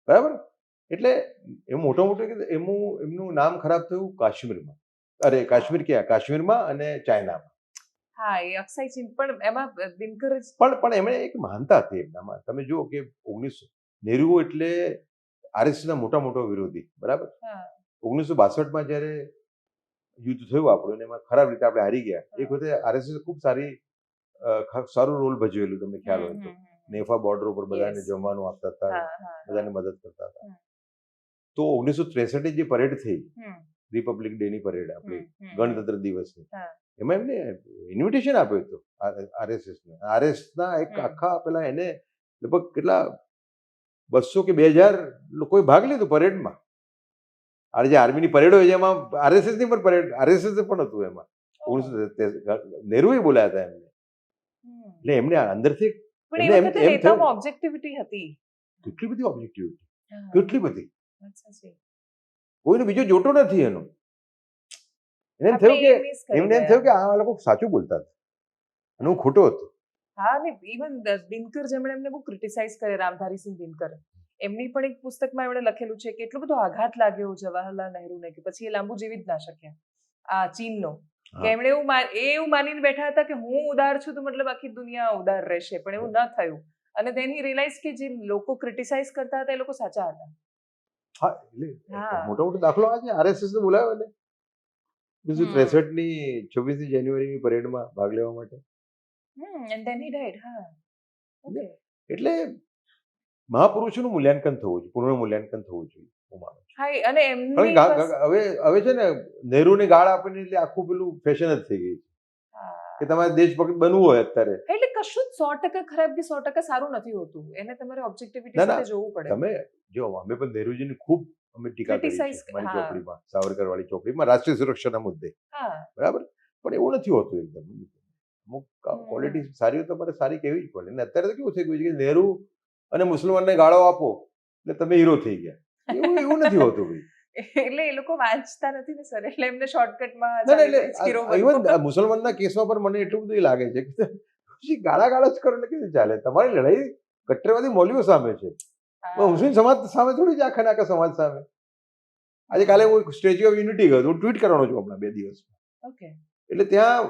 બરાબર? એટલે એ મોટું એમનું નામ ખરાબ થયું કાશ્મીરમાં. કાશ્મીર ક્યાં? કાશ્મીરમાં અને ચાઇનામાં. હા, એ અક્ષય ચીન પણ એમાં દિનકર પણ એમણે એક માનતા હતી એમનામાં. તમે જુઓ કે નહેરુ એટલે RSSના મોટા વિરોધી. બરાબર? 1962માં જયારે યુદ્ધ થયું આપણું, એમાં ખરાબ રીતે આપણે હારી ગયા. એક વખતે RSS ખૂબ સારું રોલ ભજવેલું, તમને ખ્યાલ હોય તો. નેફા બોર્ડર ઉપર બધાને જમવાનું આપતા હતા, બધાને મદદ કરતા હતા. તો 1963 જે પરેડ થઈ, રિપબ્લિક ડે ની પરેડ, આપણી ગણતંત્ર દિવસની, એમાં એમને ઇન્વિટેશન આપ્યું હતું RSSના એક આખા પેલા એને લગભગ કેટલા 200 કે 2000 લોકોએ ભાગ લીધો પરેડમાં. આ જે આર્મીની પરેડ હોય છે એમાં RSSની પણ પરેડ, RSS પણ હતું એમાં. 1963 નહેરુએ બોલાયા હતા એમને. એટલે એમને અંદરથી ઓબ્જેક્ટિવિટી હતી. કેટલી બધી ઓબ્જેક્ટિવિટી, કેટલી બધી. કોઈને બીજો જોતો નથી એનો. એમને એમ થયું કે આ લોકો સાચું બોલતા હતા અને હું ખોટો હતો. હા, ને ઇવન દિનકર જેમણે એમને બહુ ક્રિટિસાઇઝ કરે, રામધારીસિંહ દિનકર, એમની પણ એક પુસ્તકમાં એમણે લખેલું છે કે એટલો બધો આઘાત લાગ્યો જવાહરલાલ નહેરુને કે પછી એ લાંબુ જીવી જ ના શક્યા આ ચીનનો. કે એમણે એવું માનીને બેઠા હતા કે હું ઉદાર છું તો મતલબ આખી દુનિયા ઉદાર રહેશે, પણ એવું ન થયું. અને then he realized કે જે લોકો ક્રિટિસાઇઝ કરતા હતા એ લોકો સાચા હતા. હા, એટલે મોટો દાખલો આ છે. RSS ને બોલાવ્યો ને 1963ની 26 જાન્યુઆરીની પરેડમાં ભાગ લેવા માટે. And then he died. હા, ઓકે. એટલે મહાપુરુષોનું મૂલ્યાંકન થવું જોઈએ, પૂર્ણ મૂલ્યાંકન થવું જોઈએ, હું માનું છું. હા, અને એમની હવે છે ને નહેરુને ગાળ આપીને એટલે આખું પેલું ફેશન જ થઈ ગઈ કે તમારે દેશભક્ત બનવું હોય અત્યારે. એટલે કશું જ 100% ખરાબ કે 100% સારું નથી હોતું. એને તમારે ઓબ્જેક્ટિવિટી સાથે જોવું પડે. તમે જો, અમે પણ નહેરુજીની ખૂબ ટીકા કરી છે મારી ચોપડીમાં, સાવરકર વાળી ચોપડીમાં, રાષ્ટ્રીય સુરક્ષાના મુદ્દે. બરાબર? પણ એવું નથી હોતું એકદમ. અમુક ક્વોલિટી સારી તમારે સારી કહેવી જ પડે. ને અત્યારે તો કેવું થઈ ગયું છે કે નહેરુ અને મુસલમાનને ગાળો આપો એટલે તમે હીરો થઈ ગયા. એવું નથી હોતું ભાઈ. એટલે એ લોકો વાંચતા નથી ને સર, એટલે એમને શોર્ટકટમાં. ઇવન મુસલમાનના કેસમાં પણ મને એટલું બધું લાગે છે કે ગાળા જ કરો એટલે કેવી ચાલે? તમારી લડાઈ કટ્ટરવાદી મૌલવીઓ સામે છે, મુસ્લિમ સમાજ સામે થોડી જ આખા સમાજ સામે. આજે કાલે હું સ્ટેચ્યુ ઓફ યુનિટી ગયો હું ટ્વીટ કરવાનો છું હમણાં 2 દિવસમાં. ઓકે. એટલે ત્યાં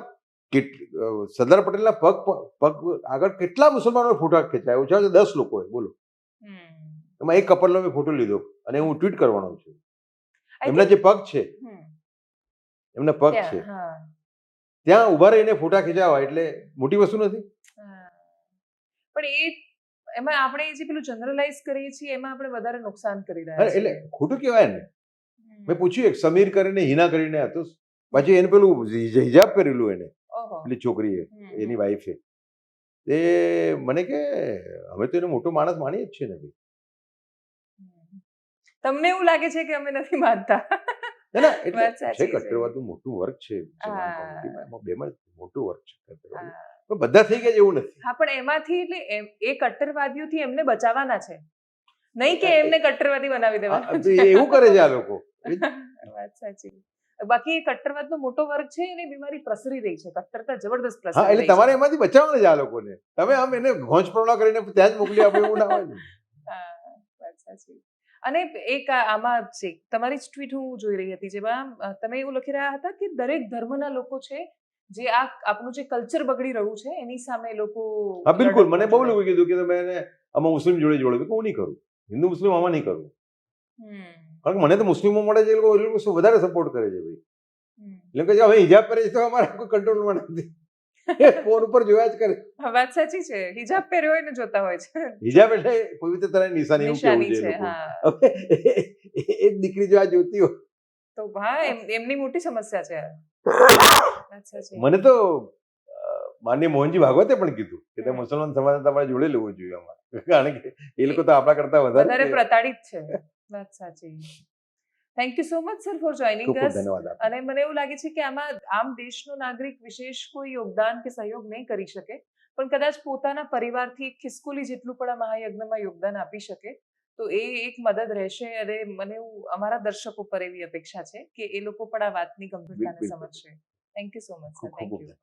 સરદાર પટેલના પગ આગળ કેટલા મુસલમાનો ફોટા ખેંચાય ઓછા 10 લોકોએ બોલો. એમાં એક કપલનો મેં ફોટો લીધો અને હું ટ્વીટ કરવાનો છું. એમના જે પગ છે એમના પગ છે ત્યાં ઉભા રહીને ફોટા ખેંચાવા એટલે મોટી વસ્તુ નથી. પણ એમાં આપણે જે પેલું જનરલાઇઝ કરીએ છીએ એમાં આપણે વધારે નુકસાન કરી રહ્યા છીએ. એટલે ખોટું કહેવાય ને. મેં પૂછ્યું એક સમીર કરીને હિના કરીને હતો પછી એને પેલું હિજાબ પહેરેલું એને પેલી છોકરીએ એની વાઈફે તે મને કે અમે તો એને મોટો માણસ માનીએ જ છીએ ને ભાઈ. તમને એવું લાગે છે કે અમે નથી માનતા? ના એટલે છે કટ્ટરવાદનું મોટું વર્ક છે બેમાં મોટું વર્ક છે કટ્ટરવાદ પણ બધા થઈ ગયા એવું નથી. હા પણ એમાંથી એટલે એ કટ્ટરવાદીઓથી એમને બચાવવાના છે નહીં કે એમને કટ્ટરવાદી બનાવી દેવાના. એવું કરે છે આ લોકો. વાત સાચી. બાકી એ કટ્ટરવાદનો મોટો વર્ગ છે અને બીમારી પ્રસરી રહી છે કટ્ટરતા જબરદસ્ત પ્રસરી રહી છે. એટલે તમારે એમાંથી બચાવવાના છે આ લોકોને. તમે આમ એને ઘોંચપરણા કરીને ત્યાં જ મોકલી આપો એવું ના હોય ને. વાત સાચી. અને એક આમાં છે તમારી જ ટ્વીટ હું જોઈ રહી હતી જેમાં તમે એવું લખી રહ્યા હતા કે દરેક ધર્મના લોકો છે જે આ આપણું જે કલ્ચર બગડી રહ્યું છે એની સામે લોકો. હા બિલકુલ. મને બહુ લોકો કીધું કે તમે એને આમાં મુસ્લિમ જોડે હું નહીં કરું. હિન્દુ મુસ્લિમ આમાં નહીં કરું. કારણ કે મને તો મુસ્લિમો મળે છે એ લોકો વધારે સપોર્ટ કરે છે ભાઈ. એટલે કે હવે હિજાબ પહેરે છે તો અમારા કોઈ કંટ્રોલમાં નથી. ફોન ઉપર જોયા જ કરે. વાત સાચી છે. હિજાબ પહેર્યો હોય ને જોતા હોય છે. હિજાબ એટલે પવિત્રતાની નિશાની એવું કેવું છે લોકો. હવે એક દીકરી જો આ જોતી હોય તો હા એમની મોટી સમસ્યા છે. મને તો માનનીય મોહનજી ભાગવતે પણ કીધું કે તે મુસલમાન સમાજ તમારે જોડે લેવું જોઈએ અમારે. કારણ કે એ લોકો તો આપણા કરતા વધારે પ્રતાડિત છે. વાત સાચી. Thank you so much sir for joining અસ. અને મને એવું લાગે છે કે આમ દેશનો નાગરિક વિશેષ કોઈ યોગદાન કે સહયોગ નહીં કરી શકે પણ કદાચ પોતાના પરિવારથી ખિસકોલી જેટલું પણ આ મહાયજ્ઞમાં યોગદાન આપી શકે તો એ એક મદદ રહેશે. અને મને અમારા દર્શકો પર એવી અપેક્ષા છે કે એ લોકો પણ આ વાતની ગંભીરતાને સમજશે. Thank you so much sir. Thank you.